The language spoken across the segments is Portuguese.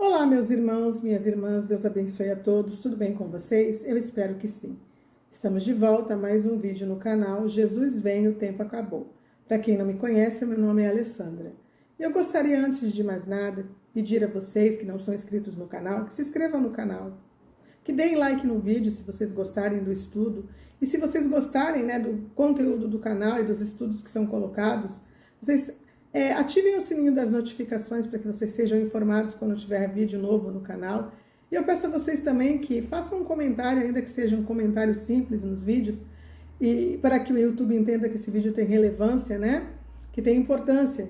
Olá, meus irmãos, minhas irmãs, Deus abençoe a todos, tudo bem com vocês? Eu espero que sim. Estamos de volta a mais um vídeo no canal Jesus Vem, o Tempo Acabou. Para quem não me conhece, meu nome é Alessandra. E eu gostaria, antes de mais nada, pedir a vocês que não são inscritos no canal, que se inscrevam no canal, que deem like no vídeo se vocês gostarem do estudo, e se vocês gostarem, do conteúdo do canal e dos estudos que são colocados, vocês ativem o sininho das notificações para que vocês sejam informados quando tiver vídeo novo no canal. E eu peço a vocês também que façam um comentário, ainda que seja um comentário simples nos vídeos, e para que o YouTube entenda que esse vídeo tem relevância, que tem importância,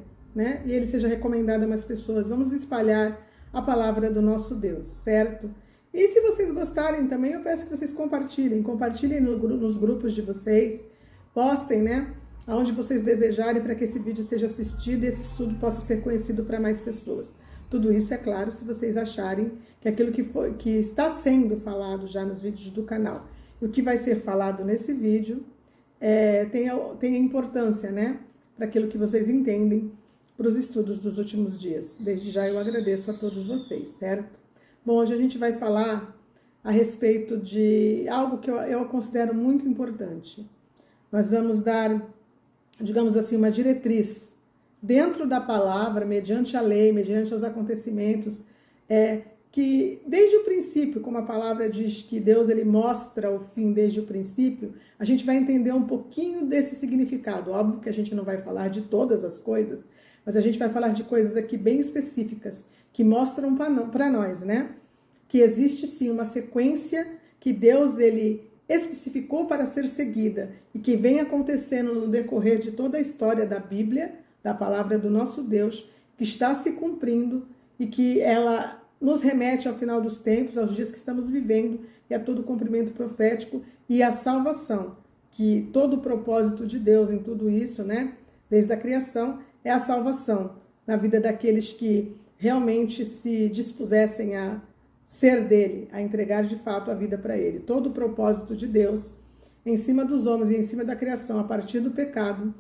e ele seja recomendado a mais pessoas. Vamos espalhar a palavra do nosso Deus, certo? E se vocês gostarem também, eu peço que vocês compartilhem nos grupos de vocês, postem, aonde vocês desejarem, para que esse vídeo seja assistido e esse estudo possa ser conhecido para mais pessoas. Tudo isso, é claro, se vocês acharem que aquilo que está sendo falado já nos vídeos do canal e o que vai ser falado nesse vídeo tenha importância, para aquilo que vocês entendem para os estudos dos últimos dias. Desde já eu agradeço a todos vocês, certo? Bom, hoje a gente vai falar a respeito de algo que eu considero muito importante. Nós vamos dar, digamos assim, uma diretriz dentro da palavra, mediante a lei, mediante os acontecimentos, que desde o princípio, como a palavra diz que Deus ele mostra o fim desde o princípio, a gente vai entender um pouquinho desse significado. Óbvio que a gente não vai falar de todas as coisas, mas a gente vai falar de coisas aqui bem específicas, que mostram para nós, que existe sim uma sequência que Deus ele especificou para ser seguida e que vem acontecendo no decorrer de toda a história da Bíblia, da palavra do nosso Deus, que está se cumprindo e que ela nos remete ao final dos tempos, aos dias que estamos vivendo e a todo o cumprimento profético e a salvação, que todo o propósito de Deus em tudo isso, desde a criação, é a salvação na vida daqueles que realmente se dispusessem a ser dele, a entregar de fato a vida para ele. Todo o propósito de Deus em cima dos homens e em cima da criação, a partir do pecado,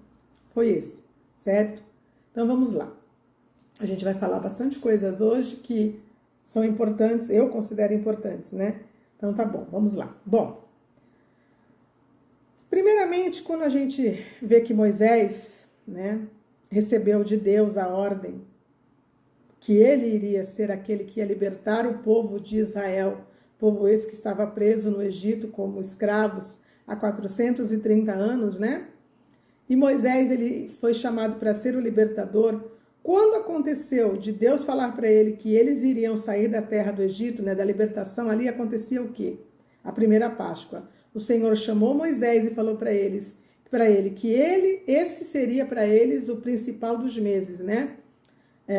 foi esse, certo? Então vamos lá. A gente vai falar bastante coisas hoje que são importantes, eu considero importantes, Então tá bom, vamos lá. Bom, primeiramente, quando a gente vê que Moisés, recebeu de Deus a ordem que ele iria ser aquele que ia libertar o povo de Israel, povo esse que estava preso no Egito como escravos há 430 anos, E Moisés, ele foi chamado para ser o libertador. Quando aconteceu de Deus falar para ele que eles iriam sair da terra do Egito, da libertação, ali acontecia o quê? A primeira Páscoa. O Senhor chamou Moisés e falou para ele que esse seria para eles o principal dos meses,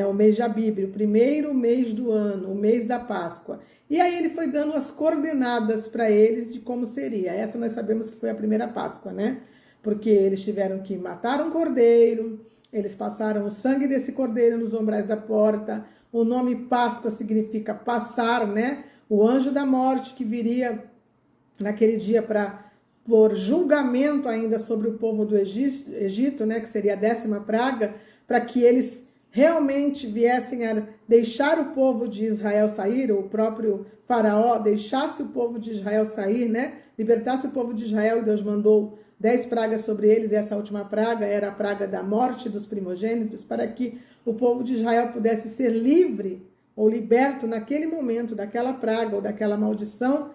o mês de Abíb, o primeiro mês do ano, o mês da Páscoa. E aí ele foi dando as coordenadas para eles de como seria. Essa nós sabemos que foi a primeira Páscoa, Porque eles tiveram que matar um cordeiro, eles passaram o sangue desse cordeiro nos umbrais da porta. O nome Páscoa significa passar, O anjo da morte que viria naquele dia para pôr julgamento ainda sobre o povo do Egito, que seria a 10ª praga, para que eles realmente viessem a deixar o povo de Israel sair, o próprio faraó deixasse o povo de Israel sair, libertasse o povo de Israel, e Deus mandou 10 pragas sobre eles, e essa última praga era a praga da morte dos primogênitos, para que o povo de Israel pudesse ser livre ou liberto naquele momento daquela praga ou daquela maldição,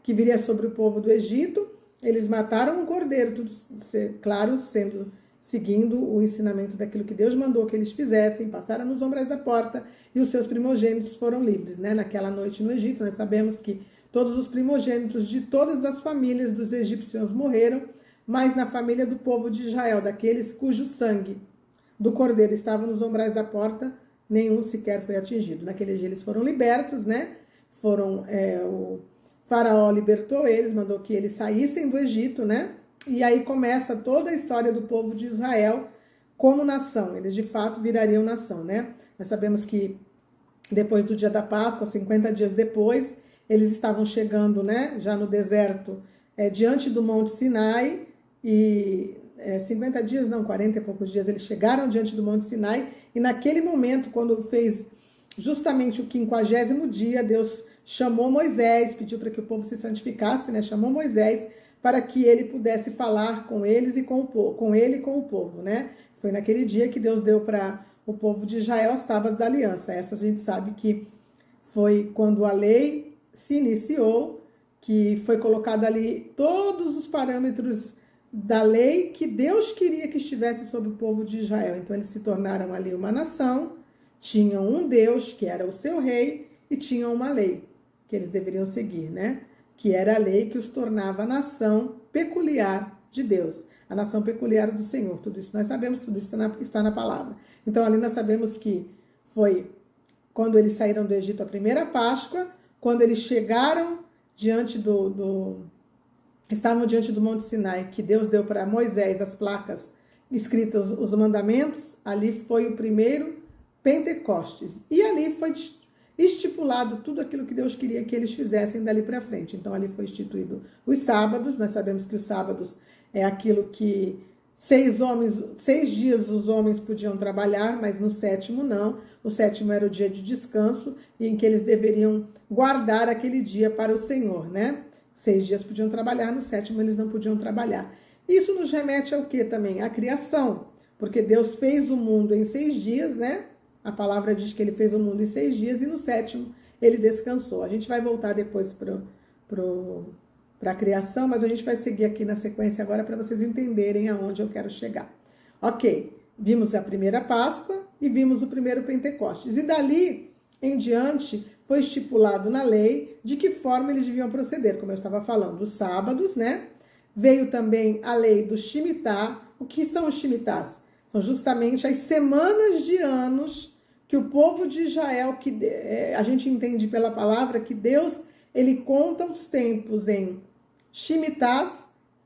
que viria sobre o povo do Egito. Eles mataram um cordeiro, tudo, claro, seguindo o ensinamento daquilo que Deus mandou que eles fizessem, passaram nos umbrais da porta e os seus primogênitos foram livres. Naquela noite no Egito, nós sabemos que todos os primogênitos de todas as famílias dos egípcios morreram, mas na família do povo de Israel, daqueles cujo sangue do cordeiro estava nos umbrais da porta, nenhum sequer foi atingido. Naquele dia eles foram libertos, o faraó libertou eles, mandou que eles saíssem do Egito, E aí começa toda a história do povo de Israel como nação. Eles de fato virariam nação, Nós sabemos que depois do dia da Páscoa, 50 dias depois, eles estavam chegando, já no deserto, diante do Monte Sinai, e 50 dias, não, 40 e poucos dias, eles chegaram diante do Monte Sinai, e naquele momento, quando fez justamente o 50º dia, Deus chamou Moisés, pediu para que o povo se santificasse, né? Chamou Moisés para que ele pudesse falar com eles e com o povo, com ele e com o povo, né? Foi naquele dia que Deus deu para o povo de Israel as tábuas da aliança. Essa a gente sabe que foi quando a lei se iniciou, que foi colocado ali todos os parâmetros da lei que Deus queria que estivesse sobre o povo de Israel. Então eles se tornaram ali uma nação, tinham um Deus que era o seu rei e tinham uma lei que eles deveriam seguir, né? Que era a lei que os tornava a nação peculiar de Deus, a nação peculiar do Senhor. Tudo isso nós sabemos, tudo isso está na palavra. Então ali nós sabemos que foi quando eles saíram do Egito a primeira Páscoa, quando eles chegaram diante estavam diante do Monte Sinai, que Deus deu para Moisés as placas escritas, os mandamentos, ali foi o primeiro Pentecostes. E ali foi estipulado tudo aquilo que Deus queria que eles fizessem dali para frente. Então ali foi instituído os sábados. Nós sabemos que os sábados é aquilo que 6 dias os homens podiam trabalhar, mas no 7º não. O 7º era o dia de descanso, em que eles deveriam guardar aquele dia para o Senhor, né? 6 dias podiam trabalhar, no 7º eles não podiam trabalhar. Isso nos remete ao que também? À criação, porque Deus fez o mundo em 6 dias, né? A palavra diz que ele fez o mundo em 6 dias e no 7º ele descansou. A gente vai voltar depois para a criação, mas a gente vai seguir aqui na sequência agora para vocês entenderem aonde eu quero chegar. Ok, vimos a primeira Páscoa e vimos o primeiro Pentecostes. E dali em diante foi estipulado na lei de que forma eles deviam proceder, como eu estava falando, os sábados, né? Veio também a lei do Shemitah. O que são os Shemitahs? São justamente as semanas de anos que o povo de Israel, que a gente entende pela palavra que Deus, ele conta os tempos em Shemitahs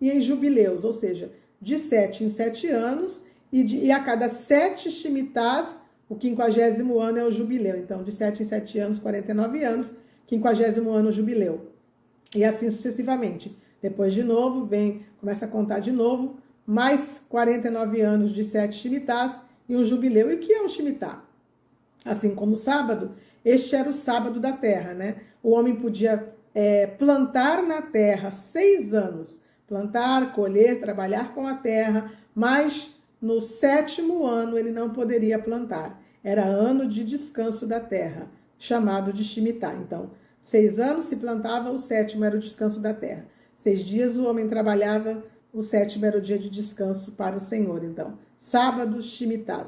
e em jubileus, ou seja, de 7 em 7 anos, e a cada 7 Shemitahs, o 50º ano é o jubileu. Então, de 7 em 7 anos, 49 anos, 50º ano, o jubileu. E assim sucessivamente. Depois, de novo, começa a contar de novo, mais 49 anos de 7 Shemitahs e um jubileu. E o que é um Shemitah? Assim como o sábado, este era o sábado da terra, né? O homem podia plantar na terra 6 anos. Plantar, colher, trabalhar com a terra, mas no 7º ano ele não poderia plantar. Era ano de descanso da terra, chamado de Shemitah. Então, 6 anos se plantava, o 7º era o descanso da terra. 6 dias o homem trabalhava, o 7º era o dia de descanso para o Senhor. Então, sábado, Shemitahs.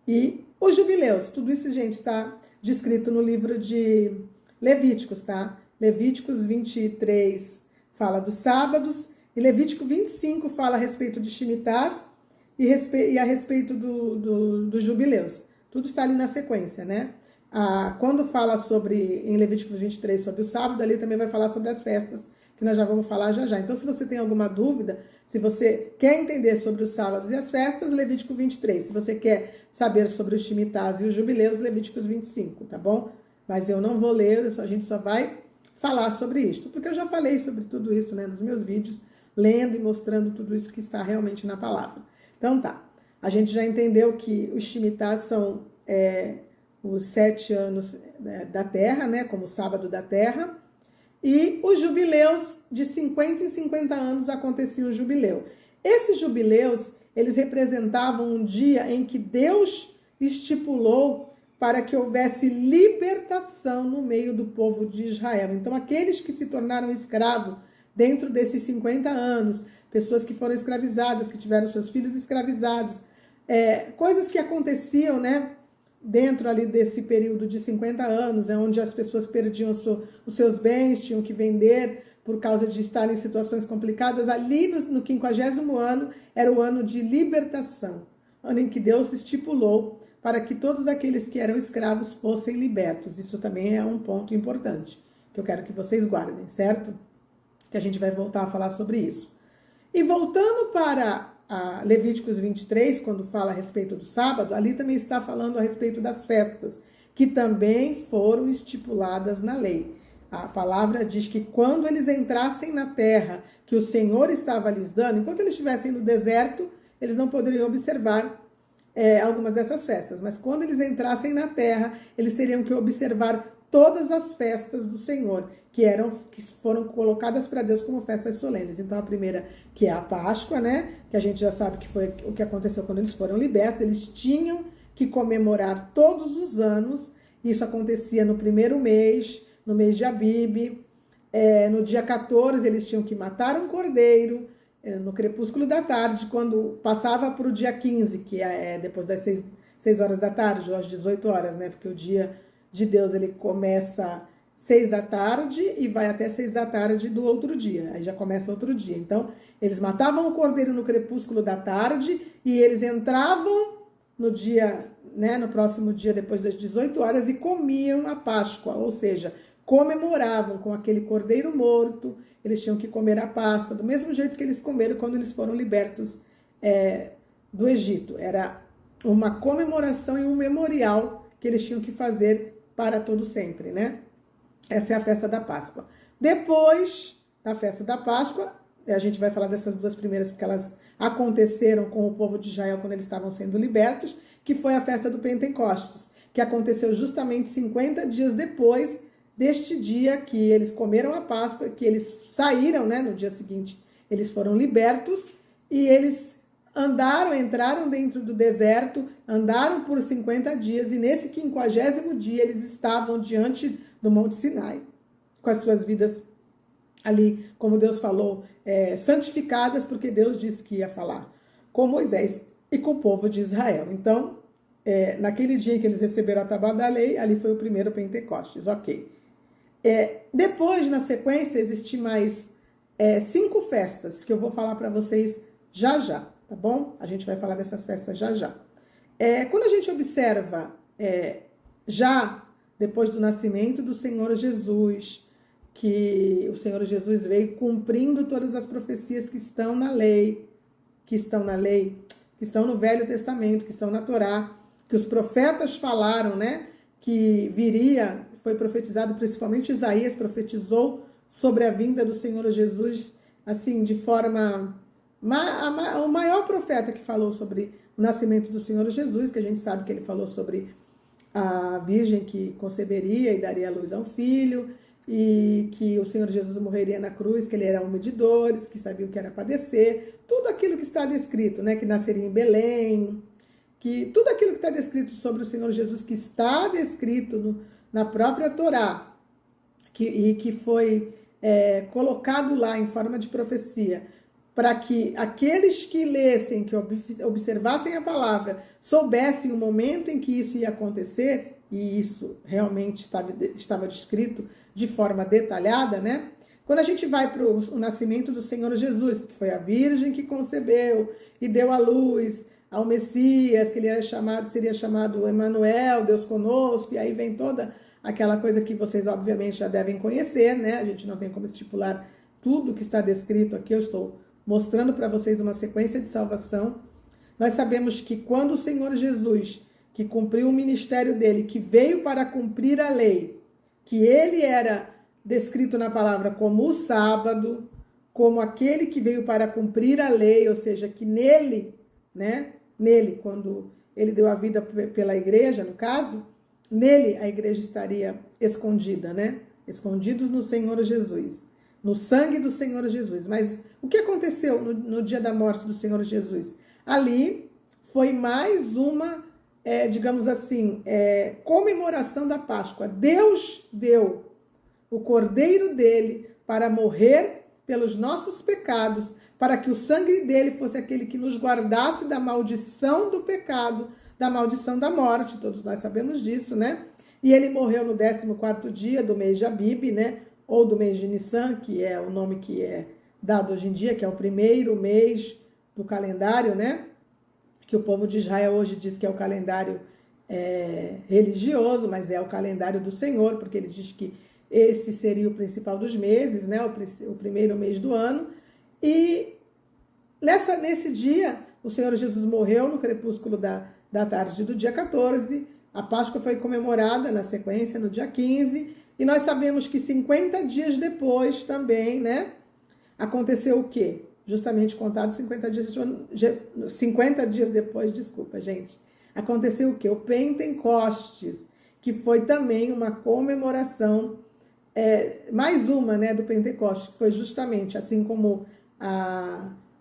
E os jubileus, tudo isso, gente, está descrito no livro de Levíticos, tá? Levíticos 23 fala dos sábados, e Levítico 25 fala a respeito de Shemitahs e a respeito dos jubileus. Tudo está ali na sequência, né? Quando fala em Levíticos 23 sobre o sábado, ali também vai falar sobre as festas, que nós já vamos falar já. Então, se você tem alguma dúvida, se você quer entender sobre os sábados e as festas, Levítico 23. Se você quer saber sobre os Shemitahs e os jubileus, Levíticos 25, tá bom? Mas eu não vou ler, a gente só vai falar sobre isso, porque eu já falei sobre tudo isso, né, nos meus vídeos, lendo e mostrando tudo isso que está realmente na palavra. Então tá, a gente já entendeu que os Shemitahs são os 7 anos da terra, né, como o sábado da terra, e os jubileus, de 50 em 50 anos acontecia um jubileu. Esses jubileus, eles representavam um dia em que Deus estipulou para que houvesse libertação no meio do povo de Israel. Então, aqueles que se tornaram escravos dentro desses 50 anos, pessoas que foram escravizadas, que tiveram seus filhos escravizados, coisas que aconteciam, né, dentro ali desse período de 50 anos, onde as pessoas perdiam os seus bens, tinham que vender por causa de estarem em situações complicadas. Ali no 50º ano era o ano de libertação, ano em que Deus estipulou para que todos aqueles que eram escravos fossem libertos. Isso também é um ponto importante, que eu quero que vocês guardem, certo? Que a gente vai voltar a falar sobre isso. E voltando para Levíticos 23, quando fala a respeito do sábado, ali também está falando a respeito das festas, que também foram estipuladas na lei. A palavra diz que quando eles entrassem na terra que o Senhor estava lhes dando, enquanto eles estivessem no deserto, eles não poderiam observar algumas dessas festas, mas quando eles entrassem na terra, eles teriam que observar todas as festas do Senhor, que foram colocadas para Deus como festas solenes. Então, a primeira, que é a Páscoa, né? Que a gente já sabe que foi o que aconteceu quando eles foram libertos. Eles tinham que comemorar todos os anos. Isso acontecia no primeiro mês, no mês de Abibe. No dia 14, eles tinham que matar um cordeiro, no crepúsculo da tarde. Quando passava para o dia 15, que é depois das 6 horas da tarde, ou às 18 horas, né? Porque o dia de Deus, ele começa 6 da tarde e vai até 6 da tarde do outro dia. Aí já começa outro dia. Então, eles matavam o cordeiro no crepúsculo da tarde e eles entravam no dia, né, no próximo dia, depois das 18 horas, e comiam a Páscoa, ou seja, comemoravam com aquele cordeiro morto. Eles tinham que comer a Páscoa, do mesmo jeito que eles comeram quando eles foram libertos do Egito. Era uma comemoração e um memorial que eles tinham que fazer para todo sempre, né? Essa é a festa da Páscoa. Depois da festa da Páscoa, a gente vai falar dessas duas primeiras porque elas aconteceram com o povo de Israel quando eles estavam sendo libertos, que foi a festa do Pentecostes, que aconteceu justamente 50 dias depois deste dia que eles comeram a Páscoa, que eles saíram, né? No dia seguinte, eles foram libertos e eles entraram dentro do deserto, andaram por 50 dias, e nesse 50º dia eles estavam diante do Monte Sinai, com as suas vidas ali, como Deus falou, santificadas, porque Deus disse que ia falar com Moisés e com o povo de Israel. Então, naquele dia em que eles receberam a tábua da lei, ali foi o primeiro Pentecostes, ok. Depois, na sequência, existem mais 5 festas, que eu vou falar para vocês já já. Tá bom? A gente vai falar dessas festas já já. Quando a gente observa, já depois do nascimento do Senhor Jesus, que o Senhor Jesus veio cumprindo todas as profecias que estão na lei, que estão no Velho Testamento, que estão na Torá, que os profetas falaram, né? Que viria, foi profetizado, principalmente Isaías profetizou sobre a vinda do Senhor Jesus, assim, de forma... O maior profeta que falou sobre o nascimento do Senhor Jesus, que a gente sabe que ele falou sobre a virgem que conceberia e daria à luz a um filho, e que o Senhor Jesus morreria na cruz, que ele era homem de dores, que sabia o que era padecer, tudo aquilo que está descrito, né, que nasceria em Belém, que tudo aquilo que está descrito sobre o Senhor Jesus, que está descrito na própria Torá, e que foi colocado lá em forma de profecia, para que aqueles que lessem, que observassem a palavra, soubessem o momento em que isso ia acontecer, e isso realmente estava descrito de forma detalhada, né? Quando a gente vai para o nascimento do Senhor Jesus, que foi a virgem que concebeu e deu à luz ao Messias, que ele seria chamado Emanuel, Deus conosco, e aí vem toda aquela coisa que vocês obviamente já devem conhecer, né? A gente não tem como estipular tudo que está descrito aqui, eu estou mostrando para vocês uma sequência de salvação. Nós sabemos que quando o Senhor Jesus, que cumpriu o ministério dele, que veio para cumprir a lei, que ele era descrito na palavra como o sábado, como aquele que veio para cumprir a lei, ou seja, que nele, né, quando ele deu a vida pela igreja, no caso, nele a igreja estaria escondida, né, escondidos no Senhor Jesus, no sangue do Senhor Jesus. Mas o que aconteceu no dia da morte do Senhor Jesus? Ali foi mais uma, digamos assim, comemoração da Páscoa. Deus deu o cordeiro dele para morrer pelos nossos pecados, para que o sangue dele fosse aquele que nos guardasse da maldição do pecado, da maldição da morte. Todos nós sabemos disso, né? E ele morreu no 14º dia do mês de Abibe, né? Ou do mês de Nissan, que é o nome que é dado hoje em dia, que é o primeiro mês do calendário, né? Que o povo de Israel hoje diz que é o calendário religioso, mas é o calendário do Senhor, porque ele diz que esse seria o principal dos meses, né? O primeiro mês do ano. E nesse dia, o Senhor Jesus morreu no crepúsculo da tarde do dia 14. A Páscoa foi comemorada na sequência no dia 15. E nós sabemos que 50 dias depois também, né, aconteceu o quê? Justamente contado 50 dias depois, desculpa, gente. aconteceu o quê? O Pentecostes, que foi também uma comemoração, mais uma, né, do Pentecostes, que foi justamente assim como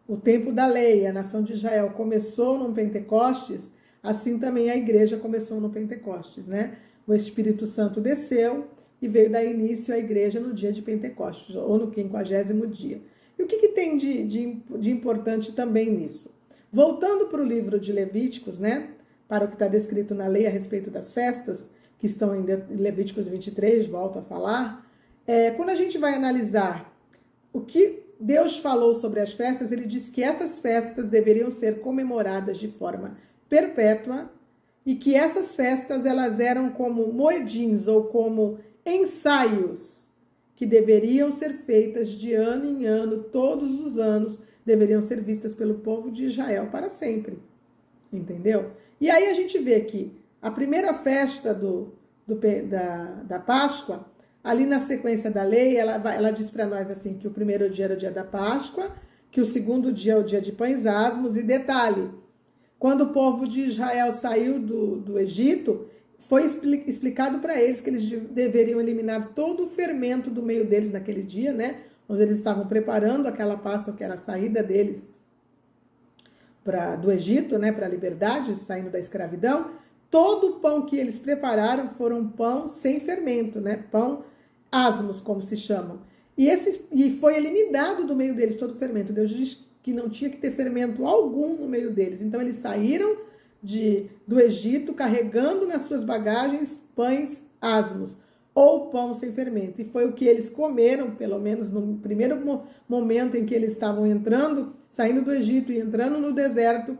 o tempo da lei, a nação de Israel começou no Pentecostes, assim também a igreja começou no Pentecostes, né? O Espírito Santo desceu e veio dar início à igreja no dia de Pentecostes, ou no 50º dia. E o que tem de importante também nisso? Voltando para o livro de Levíticos, né? Para o que está descrito na lei a respeito das festas, que estão em Levíticos 23, volto a falar. Quando a gente vai analisar o que Deus falou sobre as festas, ele disse que essas festas deveriam ser comemoradas de forma perpétua e que essas festas elas eram como moedins ou como ensaios que deveriam ser feitas de ano em ano, todos os anos, deveriam ser vistas pelo povo de Israel para sempre. Entendeu? E aí a gente vê que a primeira festa da Páscoa, ali na sequência da lei, ela diz para nós assim que o primeiro dia era o dia da Páscoa, que o segundo dia é o dia de pães asmos, e detalhe, quando o povo de Israel saiu do Egito, foi explicado para eles que eles deveriam eliminar todo o fermento do meio deles naquele dia, né? Onde eles estavam preparando aquela Páscoa, que era a saída deles do Egito, né? Para a liberdade, saindo da escravidão. Todo o pão que eles prepararam foram pão sem fermento, né? Pão asmos, como se chamam. E foi eliminado do meio deles todo o fermento. Deus diz que não tinha que ter fermento algum no meio deles. Então eles saíram do Egito carregando nas suas bagagens pães asmos, ou pão sem fermento. E foi o que eles comeram, pelo menos no primeiro momento em que eles estavam saindo do Egito e entrando no deserto,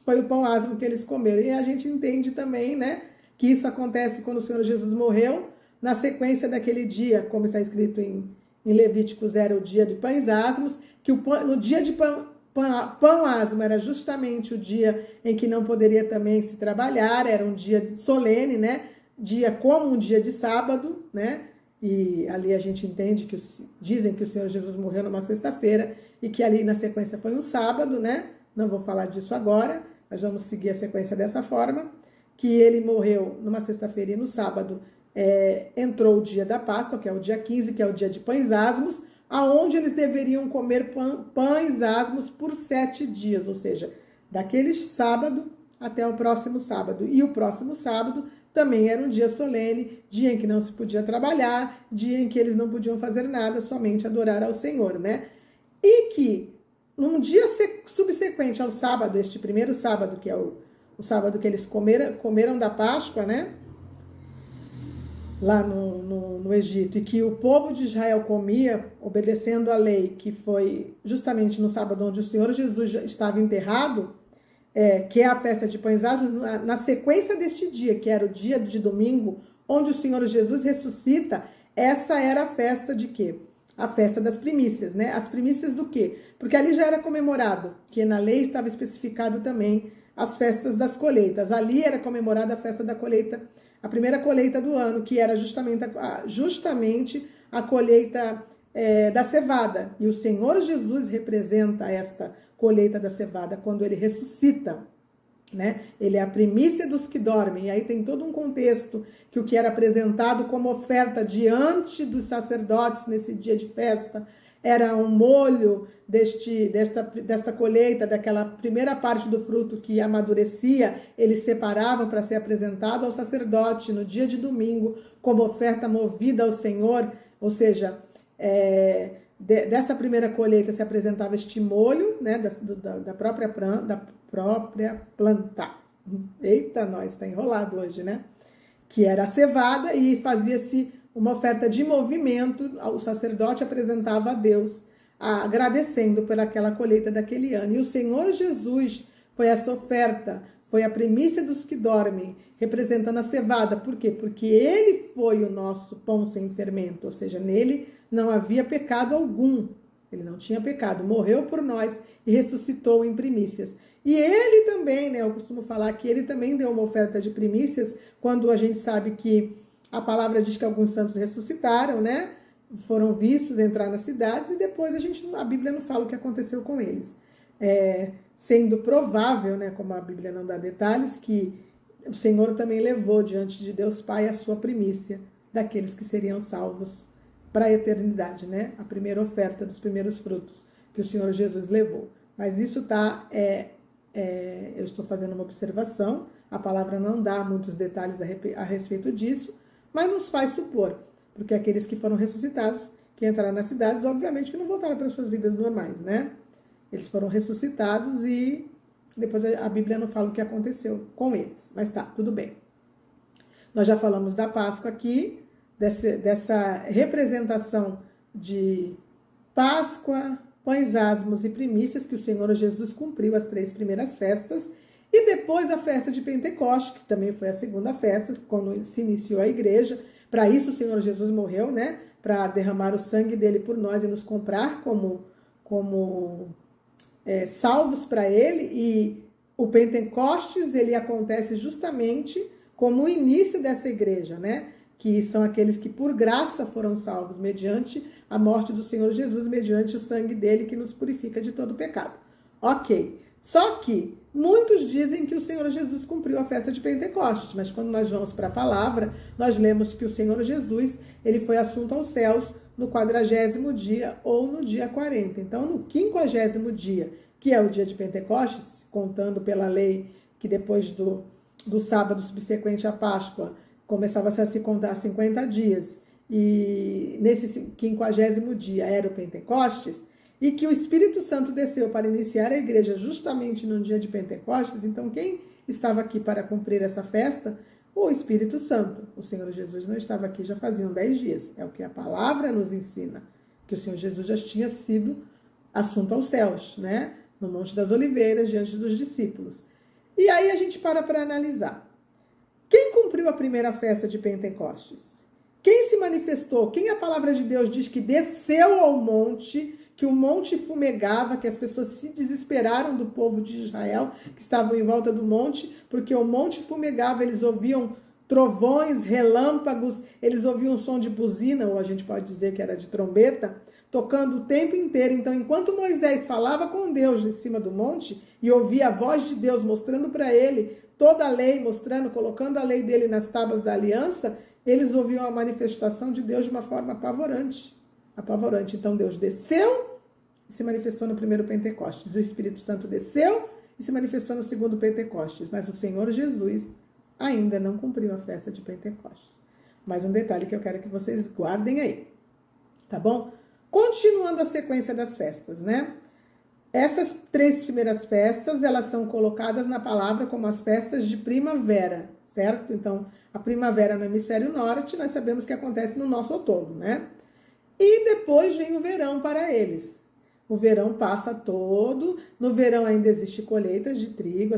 foi o pão asmo que eles comeram. E a gente entende também, né, que isso acontece quando o Senhor Jesus morreu, na sequência daquele dia, como está escrito em Levíticos, era o dia de pães asmos, que no dia de pão asmo era justamente o dia em que não poderia também se trabalhar, era um dia solene, né? Dia como um dia de sábado, né? E ali a gente entende dizem que o Senhor Jesus morreu numa sexta-feira e que ali na sequência foi um sábado, né? Não vou falar disso agora, mas vamos seguir a sequência dessa forma, que ele morreu numa sexta-feira e no sábado entrou o dia da Páscoa, que é o dia 15, que é o dia de pães asmos, aonde eles deveriam comer pães asmos por 7 dias, ou seja, daquele sábado até o próximo sábado. E o próximo sábado também era um dia solene, dia em que não se podia trabalhar, dia em que eles não podiam fazer nada, somente adorar ao Senhor, né? E que num dia subsequente ao sábado, este primeiro sábado, que é o sábado que eles comeram da Páscoa, né? Lá no Egito, e que o povo de Israel comia, obedecendo a lei, que foi justamente no sábado onde o Senhor Jesus estava enterrado, que é a festa de pães asmos, na sequência deste dia, que era o dia de domingo, onde o Senhor Jesus ressuscita, essa era a festa de quê? A festa das primícias, né? As primícias do quê? Porque ali já era comemorado, que na lei estava especificado também as festas das colheitas. Ali era comemorada a festa da colheita, a primeira colheita do ano, que era justamente a colheita da cevada. E o Senhor Jesus representa esta colheita da cevada quando ele ressuscita, né? Ele é a primícia dos que dormem. E aí tem todo um contexto que o que era apresentado como oferta diante dos sacerdotes nesse dia de festa era um molho desta colheita, daquela primeira parte do fruto que amadurecia, eles separavam para ser apresentado ao sacerdote no dia de domingo como oferta movida ao Senhor, ou seja, dessa primeira colheita se apresentava este molho, né, da própria planta. Eita, nós, está enrolado hoje, né? Que era a cevada, e fazia-se uma oferta de movimento, o sacerdote apresentava a Deus, agradecendo por aquela colheita daquele ano. E o Senhor Jesus foi essa oferta, foi a primícia dos que dormem, representando a cevada. Por quê? Porque ele foi o nosso pão sem fermento, ou seja, nele não havia pecado algum. Ele não tinha pecado, morreu por nós e ressuscitou em primícias. E ele também, né, eu costumo falar que ele também deu uma oferta de primícias, quando a gente sabe que a palavra diz que alguns santos ressuscitaram, né? Foram vistos entrar nas cidades, e depois a Bíblia não fala o que aconteceu com eles. Sendo provável, né, como a Bíblia não dá detalhes, que o Senhor também levou diante de Deus Pai a sua primícia daqueles que seriam salvos para a eternidade, né? A primeira oferta dos primeiros frutos que o Senhor Jesus levou. Mas isso eu estou fazendo uma observação, a palavra não dá muitos detalhes a respeito disso, mas nos faz supor, porque aqueles que foram ressuscitados, que entraram nas cidades, obviamente que não voltaram para suas vidas normais, né? Eles foram ressuscitados e depois a Bíblia não fala o que aconteceu com eles, mas tá, tudo bem. Nós já falamos da Páscoa aqui, dessa representação de Páscoa, pães asmos e primícias que o Senhor Jesus cumpriu as 3 primeiras festas, e depois a festa de Pentecostes, que também foi a segunda festa, quando se iniciou a igreja. Para isso o Senhor Jesus morreu, né? Para derramar o sangue dele por nós e nos comprar como salvos para ele. E o Pentecostes, ele acontece justamente como o início dessa igreja, né? Que são aqueles que por graça foram salvos mediante a morte do Senhor Jesus, mediante o sangue dele que nos purifica de todo pecado. Ok. Só que muitos dizem que o Senhor Jesus cumpriu a festa de Pentecostes, mas quando nós vamos para a palavra, nós lemos que o Senhor Jesus, ele foi assunto aos céus no 40º dia ou no dia 40. Então, no 50º dia, que é o dia de Pentecostes, contando pela lei que depois do sábado subsequente à Páscoa, começava-se a se contar 50 dias, e nesse 50º dia era o Pentecostes, e que o Espírito Santo desceu para iniciar a igreja justamente no dia de Pentecostes. Então, quem estava aqui para cumprir essa festa? O Espírito Santo. O Senhor Jesus não estava aqui já faziam 10 dias. É o que a palavra nos ensina, que o Senhor Jesus já tinha sido assunto aos céus, né? No Monte das Oliveiras, diante dos discípulos. E aí a gente para analisar. Quem cumpriu a primeira festa de Pentecostes? Quem se manifestou? Quem a palavra de Deus diz que desceu ao monte, que o monte fumegava, que as pessoas se desesperaram do povo de Israel, que estavam em volta do monte, porque o monte fumegava, eles ouviam trovões, relâmpagos, eles ouviam um som de buzina, ou a gente pode dizer que era de trombeta, tocando o tempo inteiro. Então, enquanto Moisés falava com Deus em cima do monte, e ouvia a voz de Deus mostrando para ele toda a lei, colocando a lei dele nas tábuas da aliança, eles ouviam a manifestação de Deus de uma forma apavorante. Então, Deus desceu e se manifestou no primeiro Pentecostes. O Espírito Santo desceu e se manifestou no segundo Pentecostes. Mas o Senhor Jesus ainda não cumpriu a festa de Pentecostes. Mais um detalhe que eu quero que vocês guardem aí. Tá bom? Continuando a sequência das festas, né? Essas 3 primeiras festas, elas são colocadas na palavra como as festas de primavera, certo? Então, a primavera no hemisfério norte, nós sabemos que acontece no nosso outono, né? E depois vem o verão para eles. O verão passa todo, no verão ainda existe colheitas de trigo,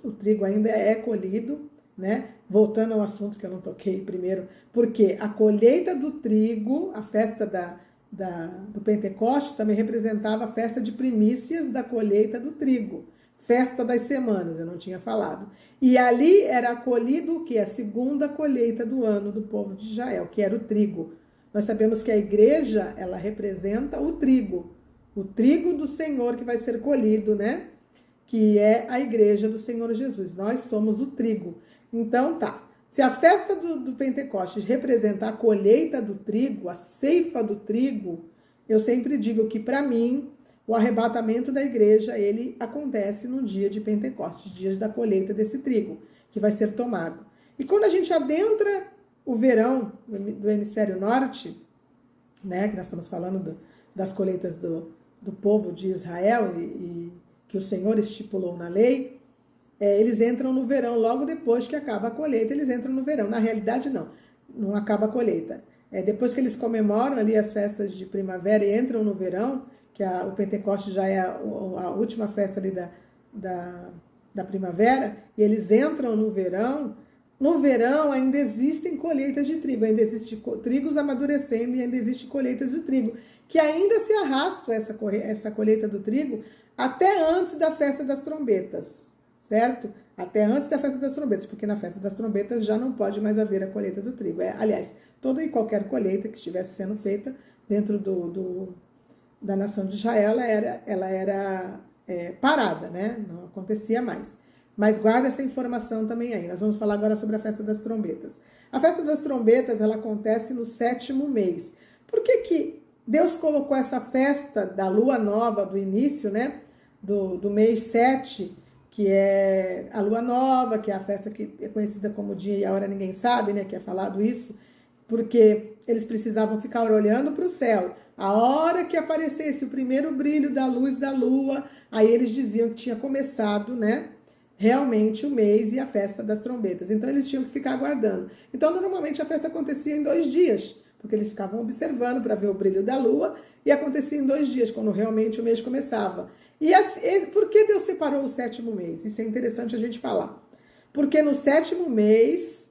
o trigo ainda é colhido, né? Voltando ao assunto que eu não toquei primeiro, porque a colheita do trigo, a festa do Pentecoste também representava a festa de primícias da colheita do trigo, festa das semanas, eu não tinha falado. E ali era colhido o que? A segunda colheita do ano do povo de Israel, que era o trigo. Nós sabemos que a igreja, ela representa o trigo do Senhor que vai ser colhido, né? Que é a igreja do Senhor Jesus. Nós somos o trigo. Então, tá. Se a festa do Pentecostes representa a colheita do trigo, a ceifa do trigo, eu sempre digo que, para mim, o arrebatamento da igreja, ele acontece no dia de Pentecostes, dias da colheita desse trigo, que vai ser tomado. E quando a gente adentra o verão do hemisfério norte, né, que nós estamos falando das colheitas do povo de Israel e que o Senhor estipulou na lei, eles entram no verão logo depois que acaba a colheita, eles entram no verão. Na realidade, não acaba a colheita. Depois que eles comemoram ali as festas de primavera e entram no verão, que o Pentecostes já é a última festa ali da primavera, e eles entram no verão ainda existem colheitas de trigo, ainda existem trigos amadurecendo e ainda existem colheitas de trigo, que ainda se arrasta essa colheita do trigo até antes da festa das trombetas, certo? Até antes da festa das trombetas, porque na festa das trombetas já não pode mais haver a colheita do trigo. Aliás, toda e qualquer colheita que estivesse sendo feita dentro da nação de Israel, ela era parada, né? Não acontecia mais. Mas guarda essa informação também aí. Nós vamos falar agora sobre a festa das trombetas. A festa das trombetas, ela acontece no 7º mês. Por que Deus colocou essa festa da lua nova, do início, né? Do mês 7, que é a lua nova, que é a festa que é conhecida como dia e a hora ninguém sabe, né? Que é falado isso, porque eles precisavam ficar olhando para o céu. A hora que aparecesse o primeiro brilho da luz da lua, aí eles diziam que tinha começado, né? Realmente o mês e a festa das trombetas. Então eles tinham que ficar aguardando. Então normalmente a festa acontecia em 2 dias, porque eles ficavam observando para ver o brilho da lua, e acontecia em 2 dias, quando realmente o mês começava. E por que Deus separou o 7º mês? Isso é interessante a gente falar. Porque no 7º mês,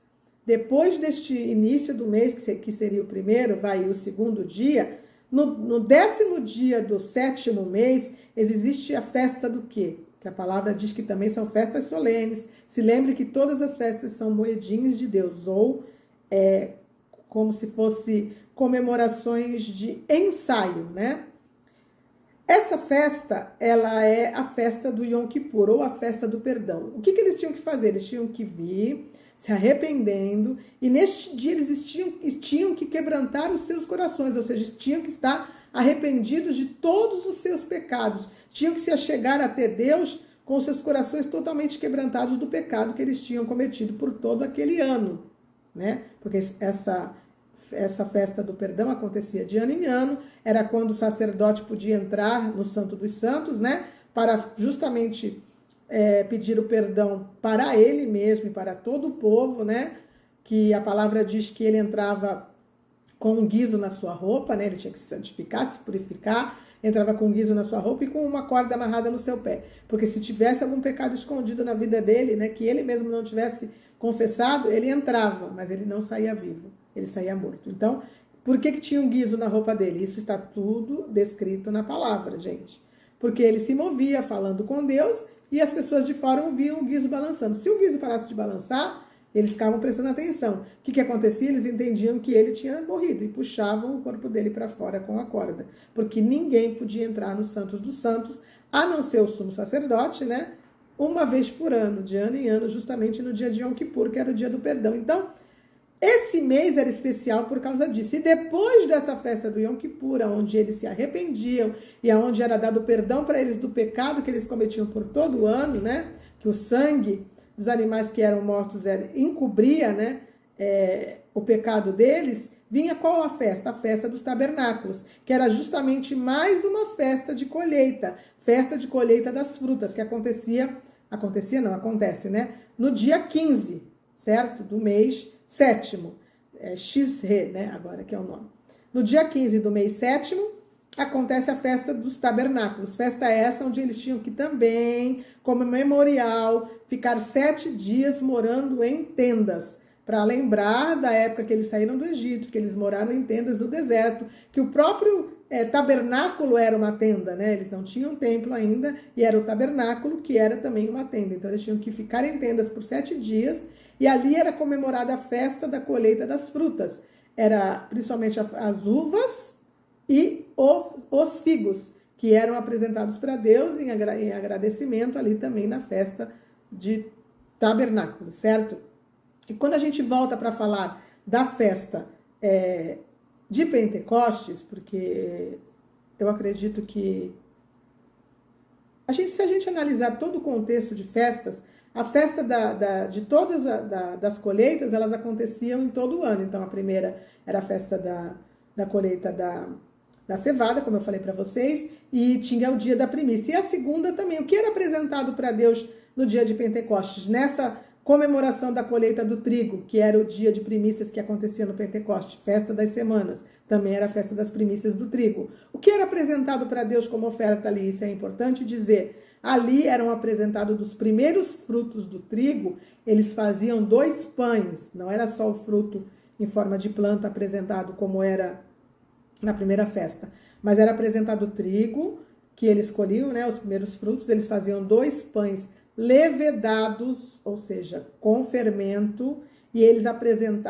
depois deste início do mês, que seria o primeiro, vai o 2º dia, no 10º dia do 7º mês, existe a festa do quê? Que a palavra diz que também são festas solenes. Se lembre que todas as festas são moedinhas de Deus, ou como se fosse comemorações de ensaio, né? Essa festa, ela é a festa do Yom Kippur, ou a festa do perdão. O que eles tinham que fazer? Eles tinham que vir se arrependendo, e neste dia eles tinham que quebrantar os seus corações, ou seja, tinham que estar arrependidos de todos os seus pecados, tinham que se achegar até Deus com seus corações totalmente quebrantados do pecado que eles tinham cometido por todo aquele ano, né? Porque essa festa do perdão acontecia de ano em ano, era quando o sacerdote podia entrar no Santo dos Santos, né? Para justamente pedir o perdão para ele mesmo e para todo o povo, né? Que a palavra diz que ele entrava com um guizo na sua roupa, né? Ele tinha que se santificar, se purificar, entrava com um guizo na sua roupa e com uma corda amarrada no seu pé. Porque se tivesse algum pecado escondido na vida dele, né? Que ele mesmo não tivesse confessado, ele entrava, mas ele não saía vivo, ele saía morto. Então, por que tinha um guizo na roupa dele? Isso está tudo descrito na palavra, gente. Porque ele se movia falando com Deus e as pessoas de fora ouviam o guizo balançando. Se o guizo parasse de balançar, eles ficavam prestando atenção. O que acontecia? Eles entendiam que ele tinha morrido e puxavam o corpo dele para fora com a corda. Porque ninguém podia entrar no Santos dos Santos, a não ser o sumo sacerdote, né? Uma vez por ano, de ano em ano, justamente no dia de Yom Kippur, que era o dia do perdão. Então, esse mês era especial por causa disso. E depois dessa festa do Yom Kippur, onde eles se arrependiam e onde era dado perdão para eles do pecado que eles cometiam por todo o ano, né? Que o sangue dos animais que eram mortos encobria, né? O pecado deles. Vinha qual a festa? A festa dos tabernáculos, que era justamente mais uma festa de colheita das frutas, que acontece, né? No dia 15, certo? Do mês 7º, Xre, né? Agora que é o nome. No dia 15 do mês 7º, acontece a festa dos tabernáculos. Festa essa onde eles tinham que também, como memorial, ficar 7 dias morando em tendas, para lembrar da época que eles saíram do Egito, que eles moraram em tendas do deserto, que o próprio tabernáculo era uma tenda, né? Eles não tinham templo ainda, e era o tabernáculo que era também uma tenda. Então eles tinham que ficar em tendas por 7 dias, e ali era comemorada a festa da colheita das frutas. Era principalmente as uvas e os figos, que eram apresentados para Deus em agradecimento ali também na festa de tabernáculo, certo? E quando a gente volta para falar da festa de Pentecostes, porque eu acredito que se a gente analisar todo o contexto de festas, a festa de todas das colheitas, elas aconteciam em todo o ano. Então, a primeira era a festa da colheita da cevada, como eu falei para vocês, e tinha o dia da primícia. E a segunda também, o que era apresentado para Deus no dia de Pentecostes, nessa comemoração da colheita do trigo, que era o dia de primícias que acontecia no Pentecoste, festa das semanas, também era a festa das primícias do trigo. O que era apresentado para Deus como oferta ali, isso é importante dizer, ali eram apresentados dos primeiros frutos do trigo, eles faziam 2 pães, não era só o fruto em forma de planta apresentado como era na primeira festa, mas era apresentado o trigo, que eles colhiam, né, os primeiros frutos, eles faziam 2 pães levedados, ou seja, com fermento, e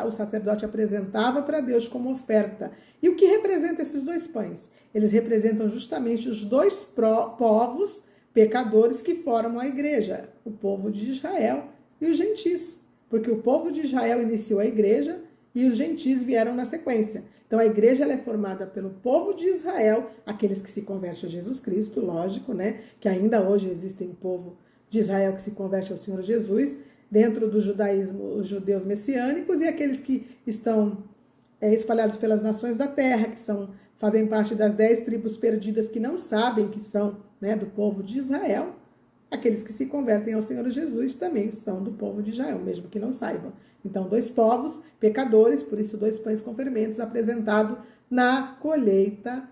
o sacerdote apresentava para Deus como oferta. E o que representa esses 2 pães? Eles representam justamente os 2 povos pecadores que formam a igreja, o povo de Israel e os gentis, porque o povo de Israel iniciou a igreja e os gentis vieram na sequência. Então a igreja ela é formada pelo povo de Israel, aqueles que se convertem a Jesus Cristo, lógico, né? Que ainda hoje existem povo de Israel que se converte ao Senhor Jesus, dentro do judaísmo, os judeus messiânicos e aqueles que estão espalhados pelas nações da terra, que fazem parte das 10 tribos perdidas que não sabem que são, né, do povo de Israel. Aqueles que se convertem ao Senhor Jesus também são do povo de Israel, mesmo que não saibam. Então, 2 povos pecadores, por isso 2 pães com fermentos, apresentado na colheita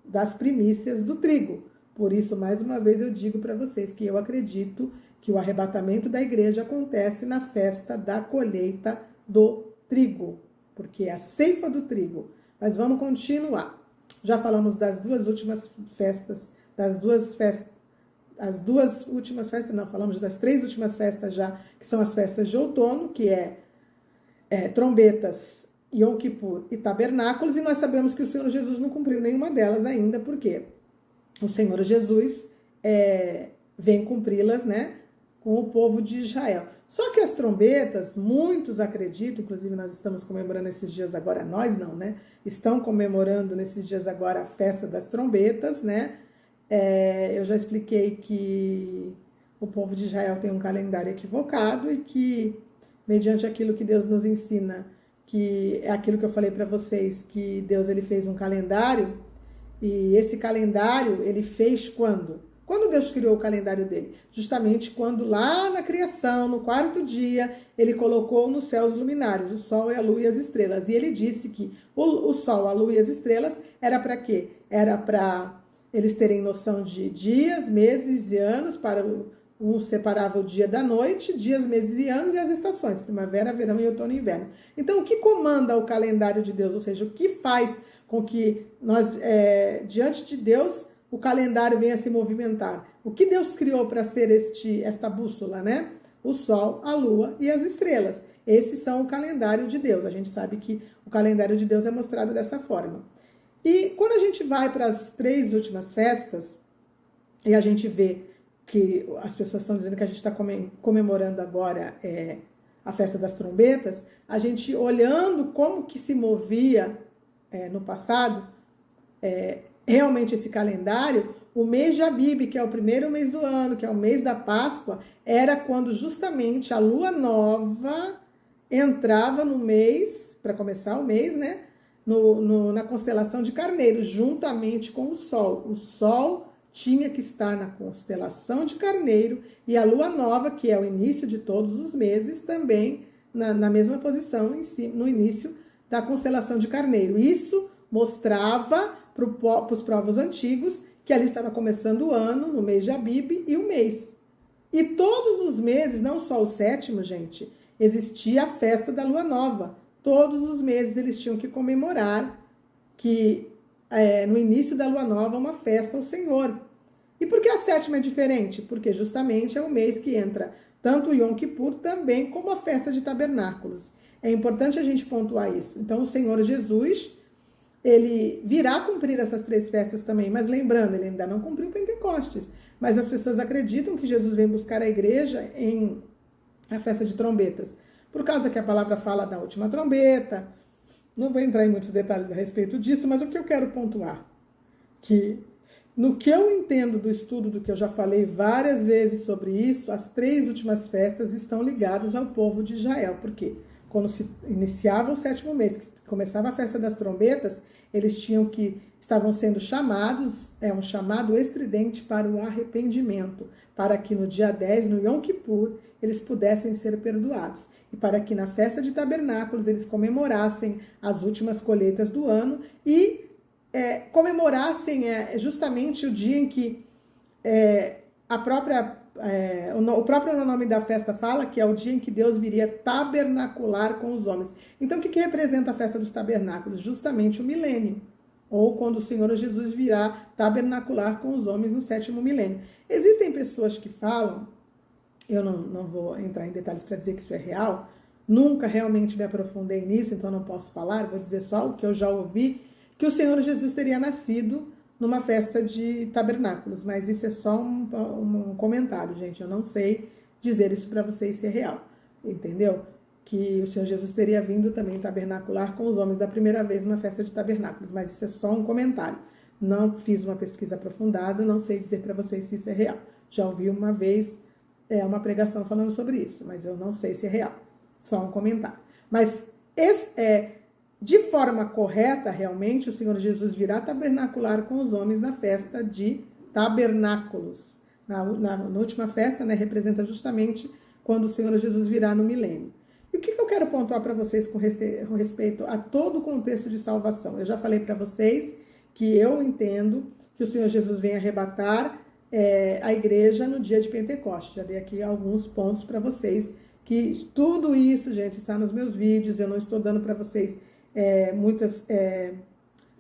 das primícias do trigo. Por isso, mais uma vez, eu digo para vocês que eu acredito que o arrebatamento da igreja acontece na festa da colheita do trigo, porque é a ceifa do trigo. Mas vamos continuar. Já falamos das 2 últimas festas, falamos das 3 últimas festas já, que são as festas de outono, que é trombetas, Yom Kippur e tabernáculos, e nós sabemos que o Senhor Jesus não cumpriu nenhuma delas ainda, porque o Senhor Jesus vem cumpri-las, né, com o povo de Israel. Só que as trombetas, muitos acreditam, inclusive nós estamos comemorando esses dias agora, nós não, né, estão comemorando nesses dias agora a festa das trombetas, né. Eu já expliquei que o povo de Israel tem um calendário equivocado e que, mediante aquilo que Deus nos ensina, que é aquilo que eu falei para vocês, que Deus ele fez um calendário, e esse calendário ele fez quando? Quando Deus criou o calendário dele? Justamente quando lá na criação, no 4º dia, ele colocou nos céus luminares, o sol, a lua e as estrelas. E ele disse que o sol, a lua e as estrelas era para quê? Era para eles terem noção de dias, meses e anos, para um separava o dia da noite, dias, meses e anos, e as estações, primavera, verão e outono e inverno. Então, o que comanda o calendário de Deus? Ou seja, o que faz com que nós, diante de Deus, o calendário venha se movimentar? O que Deus criou para ser esta bússola, né? O sol, a lua e as estrelas. Esses são o calendário de Deus. A gente sabe que o calendário de Deus é mostrado dessa forma. E quando a gente vai para as 3 últimas festas, e a gente vê que as pessoas estão dizendo que a gente está comemorando agora a festa das trombetas, a gente olhando como que se movia no passado, realmente esse calendário, o mês de Abib, que é o primeiro mês do ano, que é o mês da Páscoa, era quando justamente a lua nova entrava no mês, para começar o mês, né? Na constelação de Carneiro, juntamente com o Sol. O Sol tinha que estar na constelação de Carneiro e a lua nova, que é o início de todos os meses, também na mesma posição no início da constelação de Carneiro. Isso mostrava para os povos antigos que ali estava começando o ano, no mês de Abib, e o mês. E todos os meses, não só o 7º, gente, existia a festa da lua nova. Todos os meses eles tinham que comemorar que no início da lua nova uma festa ao Senhor. E por que a 7ª é diferente? Porque justamente é o mês que entra tanto o Yom Kippur também como a festa de tabernáculos. É importante a gente pontuar isso. Então o Senhor Jesus, ele virá cumprir essas 3 festas também, mas lembrando, ele ainda não cumpriu Pentecostes. Mas as pessoas acreditam que Jesus vem buscar a igreja em a festa de trombetas. Por causa que a palavra fala da última trombeta, não vou entrar em muitos detalhes a respeito disso, mas o que eu quero pontuar, que no que eu entendo do estudo, do que eu já falei várias vezes sobre isso, as 3 últimas festas estão ligadas ao povo de Israel. Por quê? Quando se iniciava o 7º mês, que começava a festa das trombetas, eles estavam sendo chamados, um chamado estridente para o arrependimento, para que no dia 10, no Yom Kippur, eles pudessem ser perdoados. E para que na festa de tabernáculos eles comemorassem as últimas colheitas do ano e comemorassem justamente o dia em que o próprio nome da festa fala que é o dia em que Deus viria tabernacular com os homens. Então, o que representa a festa dos tabernáculos? Justamente o milênio, ou quando o Senhor Jesus virá tabernacular com os homens no 7º milênio. Existem pessoas que falam, eu não vou entrar em detalhes para dizer que isso é real, nunca realmente me aprofundei nisso, então não posso falar, vou dizer só o que eu já ouvi, que o Senhor Jesus teria nascido numa festa de tabernáculos, mas isso é só um comentário, gente. Eu não sei dizer isso para vocês se é real, entendeu? Que o Senhor Jesus teria vindo também tabernacular com os homens da primeira vez numa festa de tabernáculos, mas isso é só um comentário. Não fiz uma pesquisa aprofundada, não sei dizer para vocês se isso é real. Já ouvi uma vez uma pregação falando sobre isso, mas eu não sei se é real. Só um comentário. Mas de forma correta, realmente, o Senhor Jesus virá tabernacular com os homens na festa de tabernáculos. Na última festa, né, representa justamente quando o Senhor Jesus virá no milênio. E o que eu quero pontuar para vocês com respeito a todo o contexto de salvação? Eu já falei para vocês que eu entendo que o Senhor Jesus vem arrebatar a igreja no dia de Pentecostes. Já dei aqui alguns pontos para vocês, que tudo isso, gente, está nos meus vídeos. Eu não estou dando para vocês muitas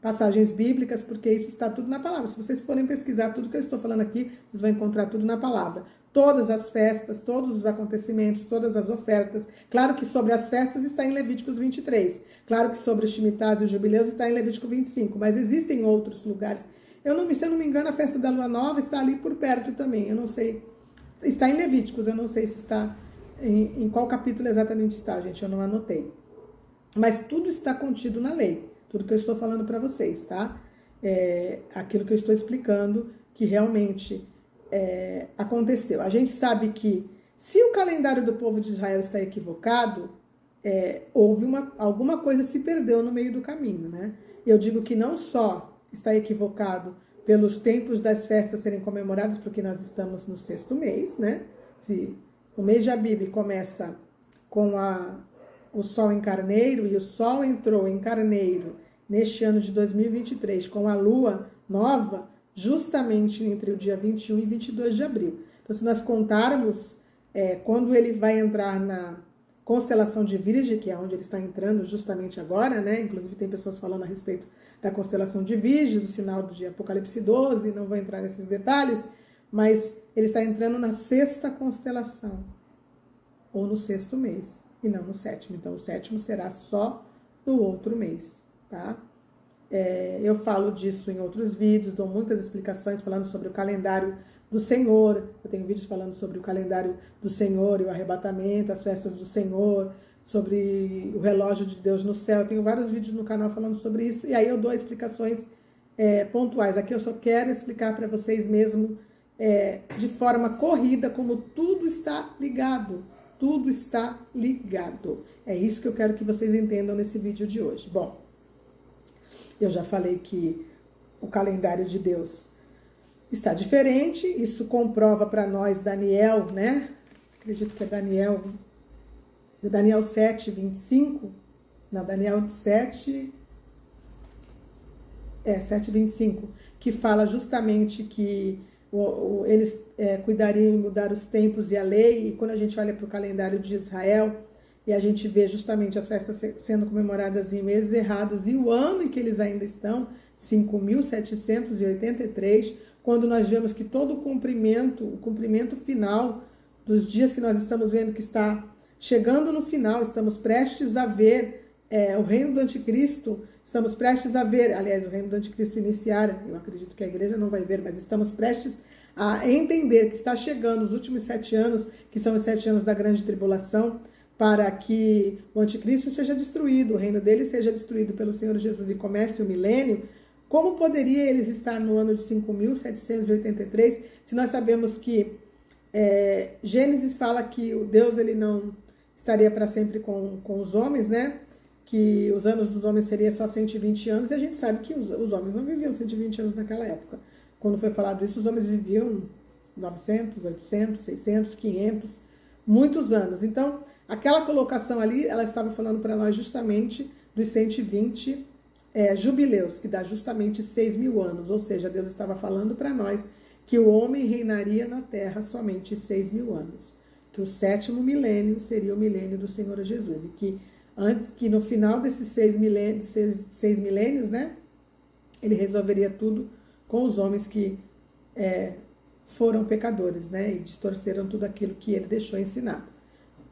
passagens bíblicas, porque isso está tudo na palavra. Se vocês forem pesquisar tudo que eu estou falando aqui, vocês vão encontrar tudo na palavra. Todas as festas, todos os acontecimentos, todas as ofertas. Claro que sobre as festas está em Levíticos 23. Claro que sobre os Shemitas e os Jubileus está em Levítico 25. Mas existem outros lugares. Se eu não me engano, a festa da Lua Nova está ali por perto também. Eu não sei. Está em Levíticos, eu não sei se está em qual capítulo exatamente está, gente. Eu não anotei. Mas tudo está contido na lei. Tudo que eu estou falando para vocês, tá? Aquilo que eu estou explicando, que realmente aconteceu. A gente sabe que se o calendário do povo de Israel está equivocado, houve alguma coisa se perdeu no meio do caminho, né? Eu digo que não só está equivocado pelos tempos das festas serem comemorados, porque nós estamos no 6º mês, né? Se o mês de Abib começa com o Sol em Carneiro, e o Sol entrou em Carneiro neste ano de 2023 com a Lua nova, justamente entre o dia 21 e 22 de abril. Então, se nós contarmos quando ele vai entrar na constelação de Virgem, que é onde ele está entrando justamente agora, né? Inclusive tem pessoas falando a respeito da constelação de Virgem, do sinal de Apocalipse 12, não vou entrar nesses detalhes, mas ele está entrando na 6ª constelação, ou no 6º mês, e não no 7º. Então, o 7º será só no outro mês, tá? Eu falo disso em outros vídeos, dou muitas explicações falando sobre o calendário do Senhor. Eu tenho vídeos falando sobre o calendário do Senhor e o arrebatamento, as festas do Senhor, sobre o relógio de Deus no céu. Eu tenho vários vídeos no canal falando sobre isso, e aí eu dou explicações pontuais. Aqui eu só quero explicar para vocês mesmo de forma corrida como tudo está ligado. Tudo está ligado. É isso que eu quero que vocês entendam nesse vídeo de hoje. Bom, eu já falei que o calendário de Deus está diferente. Isso comprova para nós Daniel, né? Acredito que é Daniel 7, 25. Não, Daniel 7, 7, 25. Que fala justamente que eles cuidariam em mudar os tempos e a lei. E quando a gente olha para o calendário de Israel, e a gente vê justamente as festas sendo comemoradas em meses errados, e o ano em que eles ainda estão, 5.783, quando nós vemos que todo o cumprimento final dos dias que nós estamos vendo que está chegando no final, estamos prestes a ver o reino do anticristo, estamos prestes a ver, aliás, o reino do anticristo iniciar, eu acredito que a igreja não vai ver, mas estamos prestes a entender que está chegando os últimos 7 anos, que são os 7 anos da grande tribulação, para que o anticristo seja destruído, o reino dele seja destruído pelo Senhor Jesus e comece o milênio. Como poderia eles estar no ano de 5.783, se nós sabemos que Gênesis fala que o Deus ele não estaria para sempre com os homens, né? Que os anos dos homens seriam só 120 anos, e a gente sabe que os homens não viviam 120 anos naquela época. Quando foi falado isso, os homens viviam 900, 800, 600, 500, muitos anos. Então, aquela colocação ali, ela estava falando para nós justamente dos 120 jubileus, que dá justamente 6.000 anos. Ou seja, Deus estava falando para nós que o homem reinaria na terra somente 6.000 anos. Que o 7º milênio seria o milênio do Senhor Jesus. E que no final desses 6 milênios, né, ele resolveria tudo com os homens que foram pecadores, né, e distorceram tudo aquilo que ele deixou ensinado.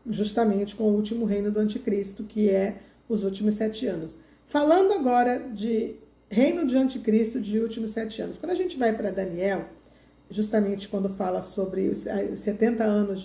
Justamente com o último reino do anticristo, que é os últimos 7 anos. Falando agora de reino de anticristo de últimos 7 anos. Quando a gente vai para Daniel, justamente quando fala sobre os 70 anos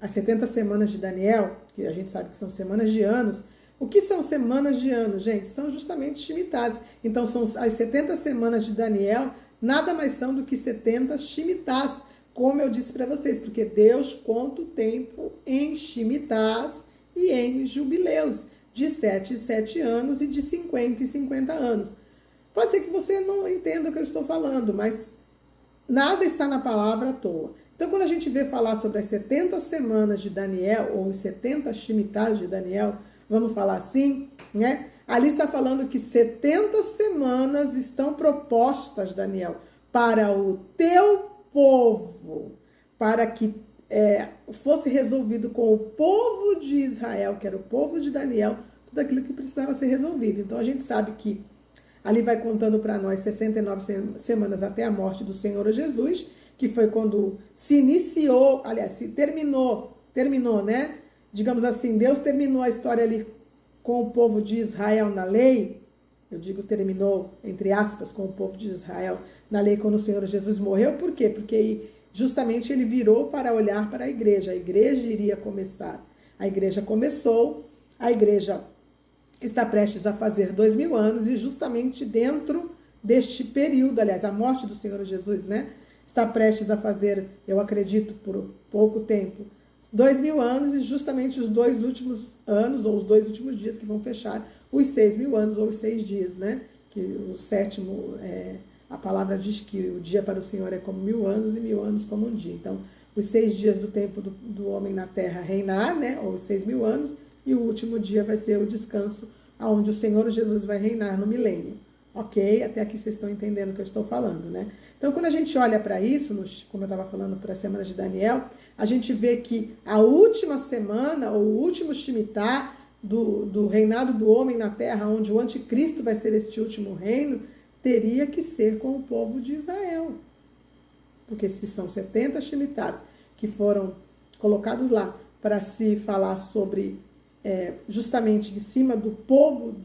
as 70 semanas de Daniel, que a gente sabe que são semanas de anos. O que são semanas de anos, gente? São justamente Shemitahs. Então, são as 70 semanas de Daniel, nada mais são do que 70 Shemitahs, como eu disse para vocês, porque Deus conta o tempo em Shemitahs e em jubileus, de 7 em 7 anos e de 50 em 50 anos. Pode ser que você não entenda o que eu estou falando, mas nada está na palavra à toa. Então, quando a gente vê falar sobre as 70 semanas de Daniel, ou os 70 Shemitahs de Daniel, vamos falar assim, né? Ali está falando que 70 semanas estão propostas, Daniel, para o teu povo, para que fosse resolvido com o povo de Israel, que era o povo de Daniel, tudo aquilo que precisava ser resolvido. Então, a gente sabe que ali vai contando para nós 69 semanas até a morte do Senhor Jesus, que foi quando se iniciou, aliás, se terminou, né? Digamos assim, Deus terminou a história ali com o povo de Israel na lei. Eu digo terminou, entre aspas, com o povo de Israel na lei quando o Senhor Jesus morreu. Por quê? Porque justamente ele virou para olhar para a igreja. A igreja iria começar. A igreja começou, a igreja está prestes a fazer 2000 anos e justamente dentro deste período, aliás, a morte do Senhor Jesus, né? Está prestes a fazer, eu acredito, por pouco tempo, 2000 anos e justamente os 2 últimos anos, ou os 2 últimos dias que vão fechar os 6.000 anos, ou os 6 dias, né? Que o sétimo, a palavra diz que o dia para o Senhor é como 1000 anos e 1000 anos como um dia. Então, os 6 dias do tempo do homem na terra reinar, né? Ou os 6.000 anos, e o último dia vai ser o descanso, onde o Senhor Jesus vai reinar no milênio. Ok? Até aqui vocês estão entendendo o que eu estou falando, né? Então, quando a gente olha para isso, como eu estava falando para as semanas de Daniel, a gente vê que a última semana, ou o último Shemitah do reinado do homem na terra, onde o anticristo vai ser este último reino, teria que ser com o povo de Israel. Porque se são 70 Shemitahs que foram colocados lá para se falar sobre justamente em cima do povo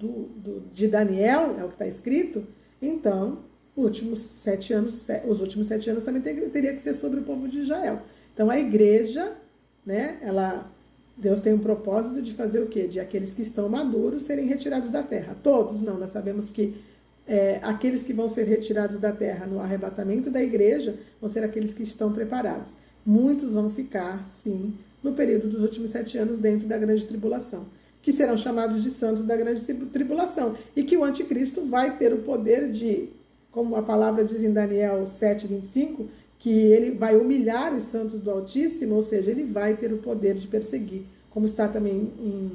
de Daniel, é o que está escrito, então os últimos 7 anos também teria que ser sobre o povo de Israel. Então a igreja, né, Deus tem um propósito de fazer o quê? De aqueles que estão maduros serem retirados da terra. Todos não, nós sabemos que aqueles que vão ser retirados da terra no arrebatamento da igreja vão ser aqueles que estão preparados. Muitos vão ficar, sim, no período dos últimos 7 anos dentro da grande tribulação, que serão chamados de santos da grande tribulação, e que o anticristo vai ter o poder de, como a palavra diz em Daniel 7:25, que ele vai humilhar os santos do Altíssimo, ou seja, ele vai ter o poder de perseguir, como está também em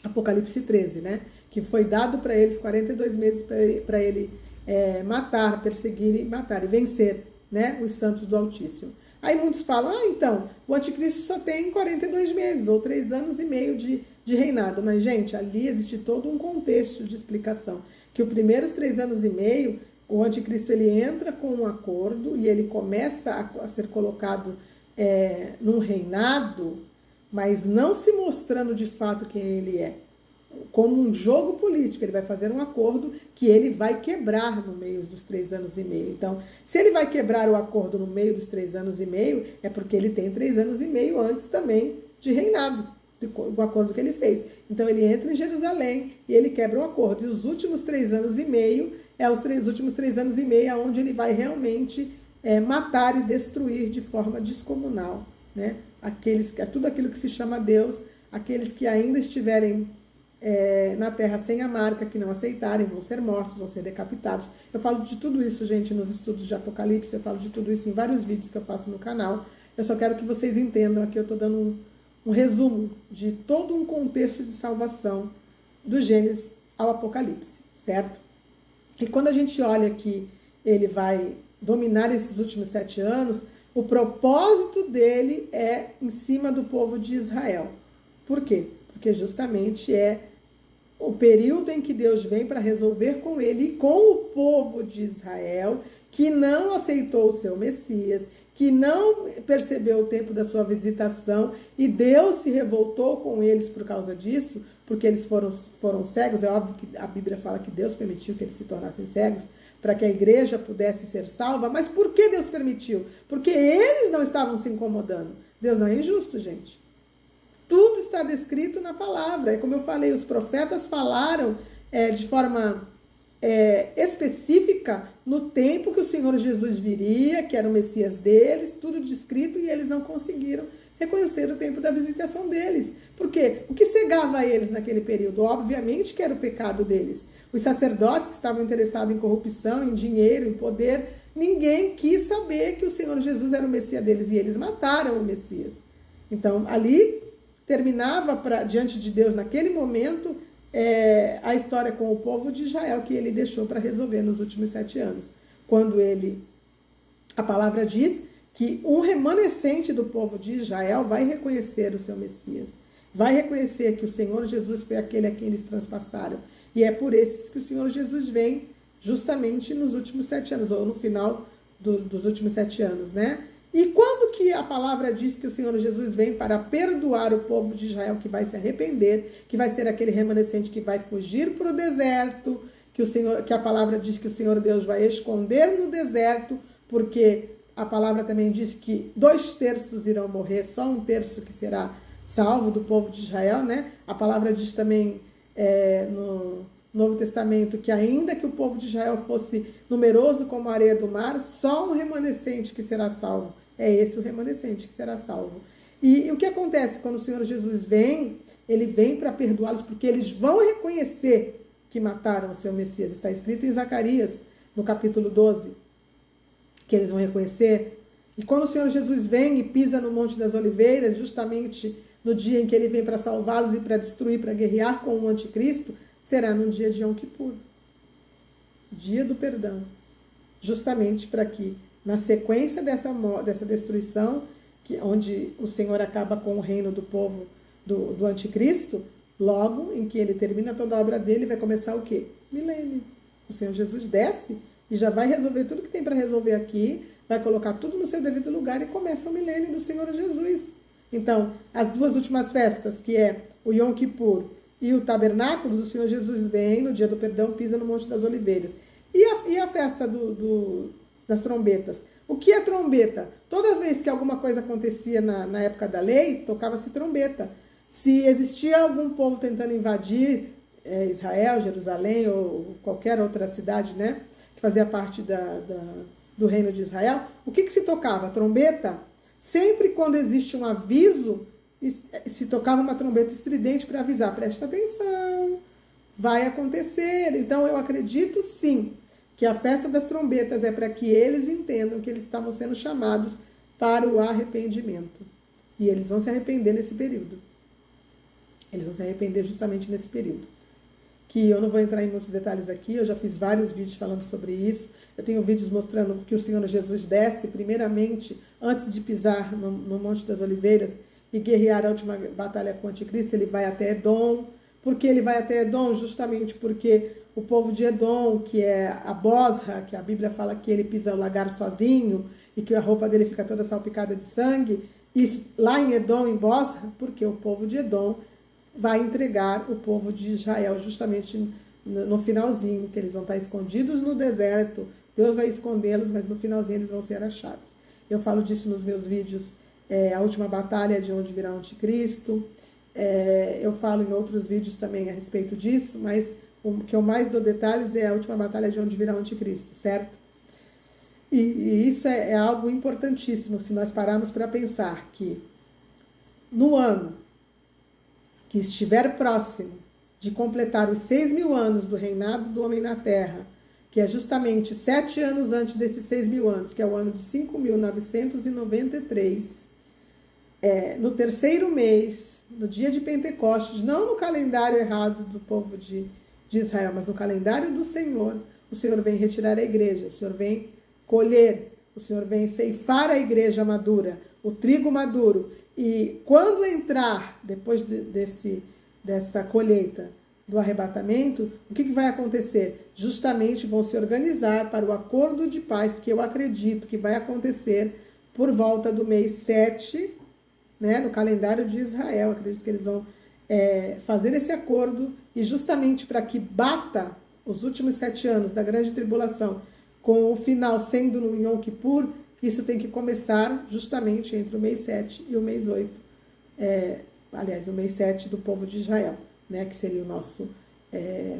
Apocalipse 13, né? Que foi dado para eles 42 meses para ele matar, perseguir e matar, e vencer, né, os santos do Altíssimo. Aí muitos falam, então, o anticristo só tem 42 meses, ou 3 anos e meio de reinado. Mas, gente, ali existe todo um contexto de explicação, que os primeiros 3 anos e meio, o anticristo ele entra com um acordo e ele começa a ser colocado num reinado, mas não se mostrando de fato quem ele é. Como um jogo político, ele vai fazer um acordo que ele vai quebrar no meio dos 3 anos e meio. Então, se ele vai quebrar o acordo no meio dos 3 anos e meio, é porque ele tem 3 anos e meio antes também de reinado, do acordo que ele fez. Então, ele entra em Jerusalém e ele quebra o acordo. E os últimos 3 anos e meio, os últimos 3 anos e meio, onde ele vai realmente matar e destruir de forma descomunal, né? Tudo aquilo que se chama Deus, aqueles que ainda estiverem na terra sem a marca, que não aceitarem, vão ser mortos, vão ser decapitados. Eu falo de tudo isso, gente, nos estudos de Apocalipse, eu falo de tudo isso em vários vídeos que eu faço no canal. Eu só quero que vocês entendam, aqui eu estou dando um resumo de todo um contexto de salvação do Gênesis ao Apocalipse, certo? E quando a gente olha que ele vai dominar esses últimos 7 anos, o propósito dele é em cima do povo de Israel. Por quê? Porque justamente é o período em que Deus vem para resolver com ele e com o povo de Israel, que não aceitou o seu Messias, que não percebeu o tempo da sua visitação e Deus se revoltou com eles por causa disso, porque eles foram cegos. É óbvio que a Bíblia fala que Deus permitiu que eles se tornassem cegos para que a igreja pudesse ser salva. Mas por que Deus permitiu? Porque eles não estavam se incomodando. Deus não é injusto, gente. Tudo está descrito na palavra. É como eu falei, os profetas falaram de forma específica no tempo que o Senhor Jesus viria, que era o Messias deles, tudo descrito, e eles não conseguiram reconhecer o tempo da visitação deles. Por quê? O que cegava eles naquele período? Obviamente que era o pecado deles. Os sacerdotes que estavam interessados em corrupção, em dinheiro, em poder, ninguém quis saber que o Senhor Jesus era o Messias deles, e eles mataram o Messias. Então, ali terminava diante de Deus, naquele momento, a história com o povo de Israel, que ele deixou para resolver nos últimos 7 anos. Quando a palavra diz que um remanescente do povo de Israel vai reconhecer o seu Messias, vai reconhecer que o Senhor Jesus foi aquele a quem eles transpassaram. E é por esses que o Senhor Jesus vem justamente nos últimos 7 anos, ou no final dos últimos 7 anos, né? E quando que a palavra diz que o Senhor Jesus vem para perdoar o povo de Israel que vai se arrepender, que vai ser aquele remanescente que vai fugir para o deserto, que a palavra diz que o Senhor Deus vai esconder no deserto, porque a palavra também diz que 2/3 irão morrer, só 1/3 que será salvo do povo de Israel, né? A palavra diz também no Novo Testamento que ainda que o povo de Israel fosse numeroso como a areia do mar, só um remanescente que será salvo. É esse o remanescente que será salvo. E o que acontece quando o Senhor Jesus vem? Ele vem para perdoá-los, porque eles vão reconhecer que mataram o seu Messias. Está escrito em Zacarias, no capítulo 12, que eles vão reconhecer. E quando o Senhor Jesus vem e pisa no Monte das Oliveiras, justamente no dia em que ele vem para salvá-los e para destruir, para guerrear com o anticristo, será no dia de Yom Kippur, dia do perdão, justamente para que, na sequência dessa destruição, onde o Senhor acaba com o reino do povo do anticristo, logo em que ele termina toda a obra dele, vai começar o quê? Milênio. O Senhor Jesus desce e já vai resolver tudo que tem para resolver aqui, vai colocar tudo no seu devido lugar e começa o milênio do Senhor Jesus. Então, as 2 últimas festas, que é o Yom Kippur e o Tabernáculos, o Senhor Jesus vem no dia do perdão, pisa no Monte das Oliveiras. E a festa das trombetas? O que é trombeta? Toda vez que alguma coisa acontecia na época da lei, tocava-se trombeta. Se existia algum povo tentando invadir Israel, Jerusalém ou qualquer outra cidade, né, que fazia parte do reino de Israel, o que se tocava? Trombeta? Sempre quando existe um aviso, se tocava uma trombeta estridente para avisar, presta atenção, vai acontecer. Então eu acredito sim que a festa das trombetas é para que eles entendam que eles estavam sendo chamados para o arrependimento. E eles vão se arrepender nesse período. Eles vão se arrepender justamente nesse período. Que eu não vou entrar em muitos detalhes aqui, eu já fiz vários vídeos falando sobre isso. Eu tenho vídeos mostrando que o Senhor Jesus desce, primeiramente, antes de pisar no Monte das Oliveiras e guerrear a última batalha com o anticristo, ele vai até Edom. Por que ele vai até Edom? Justamente porque o povo de Edom, que é a Bosra, que a Bíblia fala que ele pisa o lagar sozinho e que a roupa dele fica toda salpicada de sangue, isso lá em Edom, em Bosra, porque o povo de Edom vai entregar o povo de Israel justamente no finalzinho, que eles vão estar escondidos no deserto, Deus vai escondê-los, mas no finalzinho eles vão ser achados. Eu falo disso nos meus vídeos, a última batalha de onde virá o anticristo, eu falo em outros vídeos também a respeito disso, mas o que eu mais dou detalhes é a última batalha de onde virá o anticristo, certo? E isso é algo importantíssimo, se nós pararmos para pensar que no ano que estiver próximo de completar os 6.000 anos do reinado do homem na terra, que é justamente 7 anos antes desses 6.000 anos, que é o ano de 5.993, no terceiro mês, no dia de Pentecostes, não no calendário errado do povo de Israel, mas no calendário do Senhor, o Senhor vem retirar a igreja, o Senhor vem colher, o Senhor vem ceifar a igreja madura, o trigo maduro. E quando entrar, depois dessa colheita do arrebatamento, o que vai acontecer? Justamente vão se organizar para o acordo de paz que eu acredito que vai acontecer por volta do mês 7, né, no calendário de Israel. Acredito que eles vão fazer esse acordo, e justamente para que bata os últimos 7 anos da grande tribulação, com o final sendo no Yom Kippur, isso tem que começar justamente entre o mês 7 e o mês 8. Aliás, o mês 7 do povo de Israel, né, que seria o nosso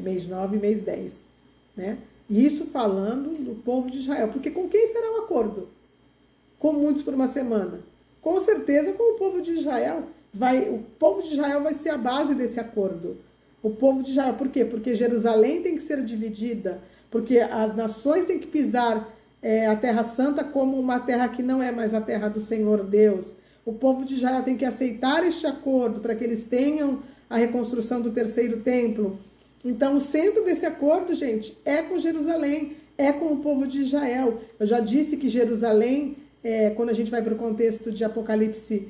mês 9 e mês 10. Né? E isso falando do povo de Israel. Porque com quem será o acordo? Com muitos por uma semana. Com certeza com o povo de Israel. O povo de Israel vai ser a base desse acordo. O povo de Israel. Por quê? Porque Jerusalém tem que ser dividida. Porque as nações têm que pisar a Terra Santa como uma terra que não é mais a terra do Senhor Deus. O povo de Israel tem que aceitar este acordo para que eles tenham a reconstrução do terceiro templo. Então, o centro desse acordo, gente, é com Jerusalém, é com o povo de Israel. Eu já disse que Jerusalém, quando a gente vai para o contexto de Apocalipse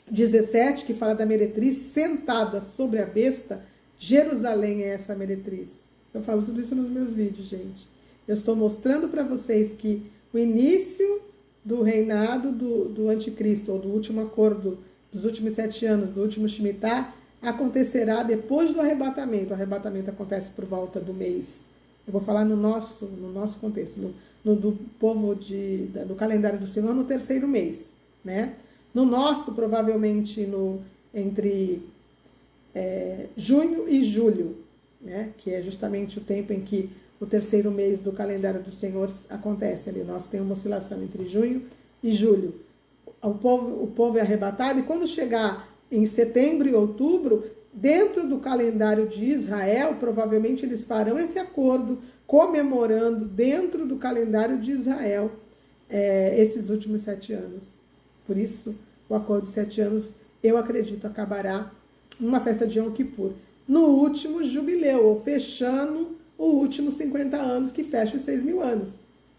17, que fala da meretriz sentada sobre a besta, Jerusalém é essa meretriz. Eu falo tudo isso nos meus vídeos, gente. Eu estou mostrando para vocês que o início do reinado do anticristo, ou do último acordo, dos últimos 7 anos, do último Shemitah, acontecerá depois do arrebatamento. O arrebatamento acontece por volta do mês. Eu vou falar no nosso contexto, do povo do calendário do Senhor, no terceiro mês, né? No nosso, provavelmente, entre junho e julho, né? Que é justamente o tempo em que o terceiro mês do calendário do Senhor acontece ali. Nós temos uma oscilação entre junho e julho. O povo é arrebatado, e quando chegar em setembro e outubro, dentro do calendário de Israel, provavelmente eles farão esse acordo, comemorando dentro do calendário de Israel esses últimos 7 anos. Por isso, o acordo de 7 anos, eu acredito, acabará numa festa de Yom Kippur, no último jubileu, ou fechando o último 50 anos, que fecha os 6.000 anos,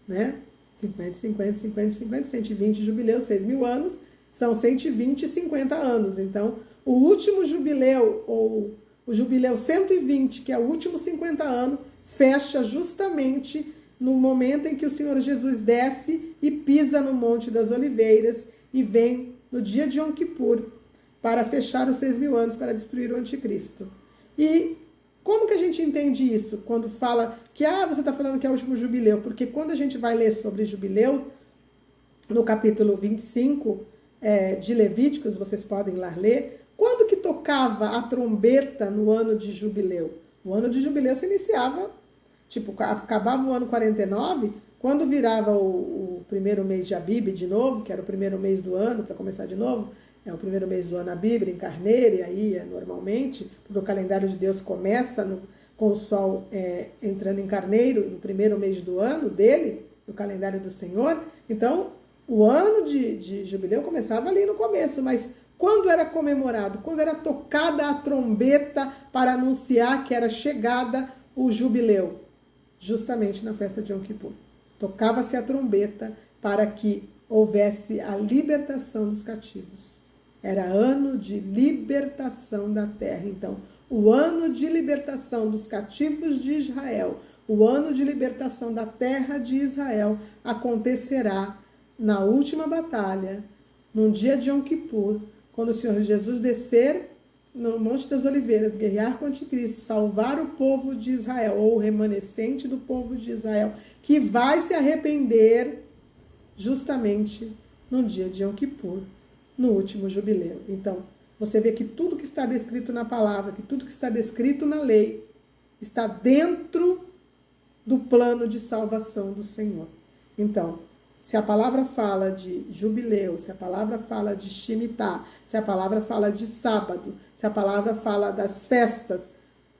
né? 50, 50, 50, 50, 120 jubileus, 6.000 anos, são 120 e 50 anos. Então, o último jubileu, ou o jubileu 120, que é o último 50 anos, fecha justamente no momento em que o Senhor Jesus desce e pisa no Monte das Oliveiras e vem no dia de Yom Kippur para fechar os 6.000 anos, para destruir o anticristo. E como que a gente entende isso? Quando fala que você está falando que é o último jubileu. Porque quando a gente vai ler sobre jubileu, no capítulo 25 de Levíticos, vocês podem lá ler, quando que tocava a trombeta no ano de jubileu? O ano de jubileu se iniciava, acabava o ano 49, quando virava o primeiro mês de Abib de novo, que era o primeiro mês do ano, para começar de novo, é o primeiro mês do ano Abib, em Carneiro, e aí normalmente, porque o calendário de Deus começa com o sol entrando em Carneiro, no primeiro mês do ano dele, no calendário do Senhor. Então, o ano de jubileu começava ali no começo, mas quando era comemorado, quando era tocada a trombeta para anunciar que era chegada o jubileu, justamente na festa de Yom Kippur. Tocava-se a trombeta para que houvesse a libertação dos cativos. Era ano de libertação da terra. Então, o ano de libertação dos cativos de Israel, o ano de libertação da terra de Israel, acontecerá na última batalha, num dia de Yom Kippur, quando o Senhor Jesus descer no Monte das Oliveiras, guerrear com o anticristo, salvar o povo de Israel, ou o remanescente do povo de Israel, que vai se arrepender justamente no dia de Yom Kippur, no último jubileu. Então, você vê que tudo que está descrito na palavra, que tudo que está descrito na lei, está dentro do plano de salvação do Senhor. Então, se a palavra fala de jubileu, se a palavra fala de Shemitah, se a palavra fala de sábado, se a palavra fala das festas,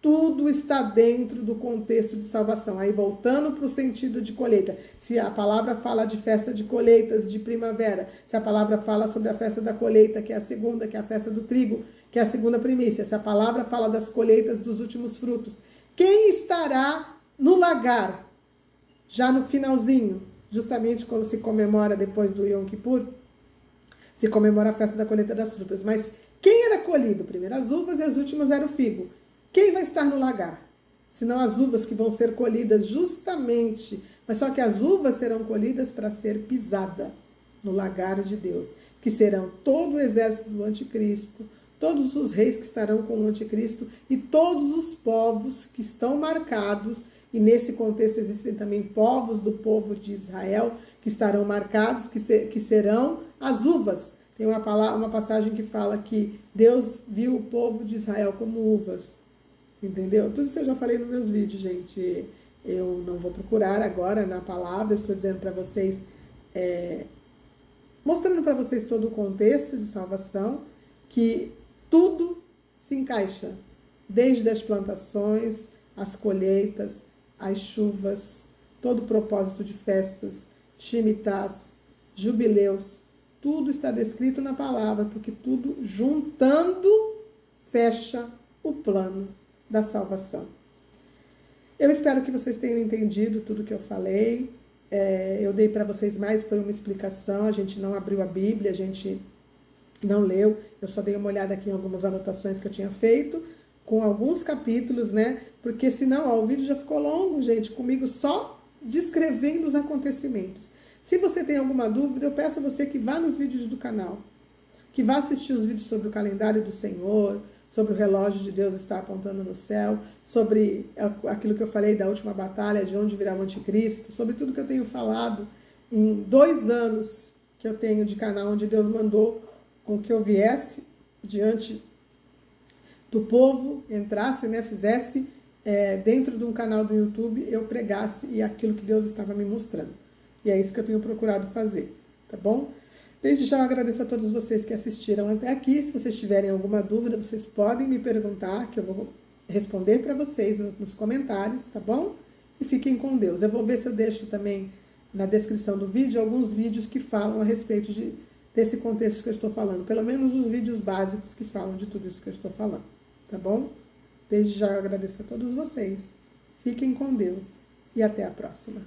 tudo está dentro do contexto de salvação. Aí, voltando para o sentido de colheita, se a palavra fala de festa de colheitas de primavera, se a palavra fala sobre a festa da colheita, que é a segunda, que é a festa do trigo, que é a segunda primícia, se a palavra fala das colheitas dos últimos frutos, quem estará no lagar, já no finalzinho, justamente quando se comemora depois do Yom Kippur, se comemora a festa da colheita das frutas. Mas quem era colhido? Primeiro as uvas e as últimas era o figo. Quem vai estar no lagar? Senão as uvas que vão ser colhidas justamente, Mas só que as uvas serão colhidas para ser pisada no lagar de Deus, que serão todo o exército do anticristo, todos os reis que estarão com o anticristo e todos os povos que estão marcados, e nesse contexto existem também povos do povo de Israel que estarão marcados, que serão as uvas. Tem uma passagem que fala que Deus viu o povo de Israel como uvas, entendeu? Tudo isso eu já falei nos meus vídeos, gente. Eu não vou procurar agora na palavra, estou dizendo para vocês, mostrando para vocês todo o contexto de salvação, que tudo se encaixa, desde as plantações, as colheitas, as chuvas, todo o propósito de festas, shemitás, jubileus, tudo está descrito na palavra, porque tudo juntando fecha o plano da salvação. Eu espero que vocês tenham entendido tudo que eu falei. Eu dei para vocês mais, foi uma explicação, a gente não abriu a Bíblia, a gente não leu, eu só dei uma olhada aqui em algumas anotações que eu tinha feito, com alguns capítulos, né? Porque senão, ó, o vídeo já ficou longo, gente, comigo só descrevendo os acontecimentos. Se você tem alguma dúvida, eu peço a você que vá nos vídeos do canal, que vá assistir os vídeos sobre o calendário do Senhor, sobre o relógio de Deus estar apontando no céu, sobre aquilo que eu falei da última batalha, de onde virá o anticristo, sobre tudo que eu tenho falado em 2 anos que eu tenho de canal, onde Deus mandou com que eu viesse diante do povo, entrasse, né, fizesse dentro de um canal do YouTube, eu pregasse e aquilo que Deus estava me mostrando. E é isso que eu tenho procurado fazer, tá bom? Desde já eu agradeço a todos vocês que assistiram até aqui. Se vocês tiverem alguma dúvida, vocês podem me perguntar, que eu vou responder para vocês nos comentários, tá bom? E fiquem com Deus. Eu vou ver se eu deixo também na descrição do vídeo alguns vídeos que falam a respeito desse contexto que eu estou falando. Pelo menos os vídeos básicos que falam de tudo isso que eu estou falando, tá bom? Desde já eu agradeço a todos vocês. Fiquem com Deus e até a próxima.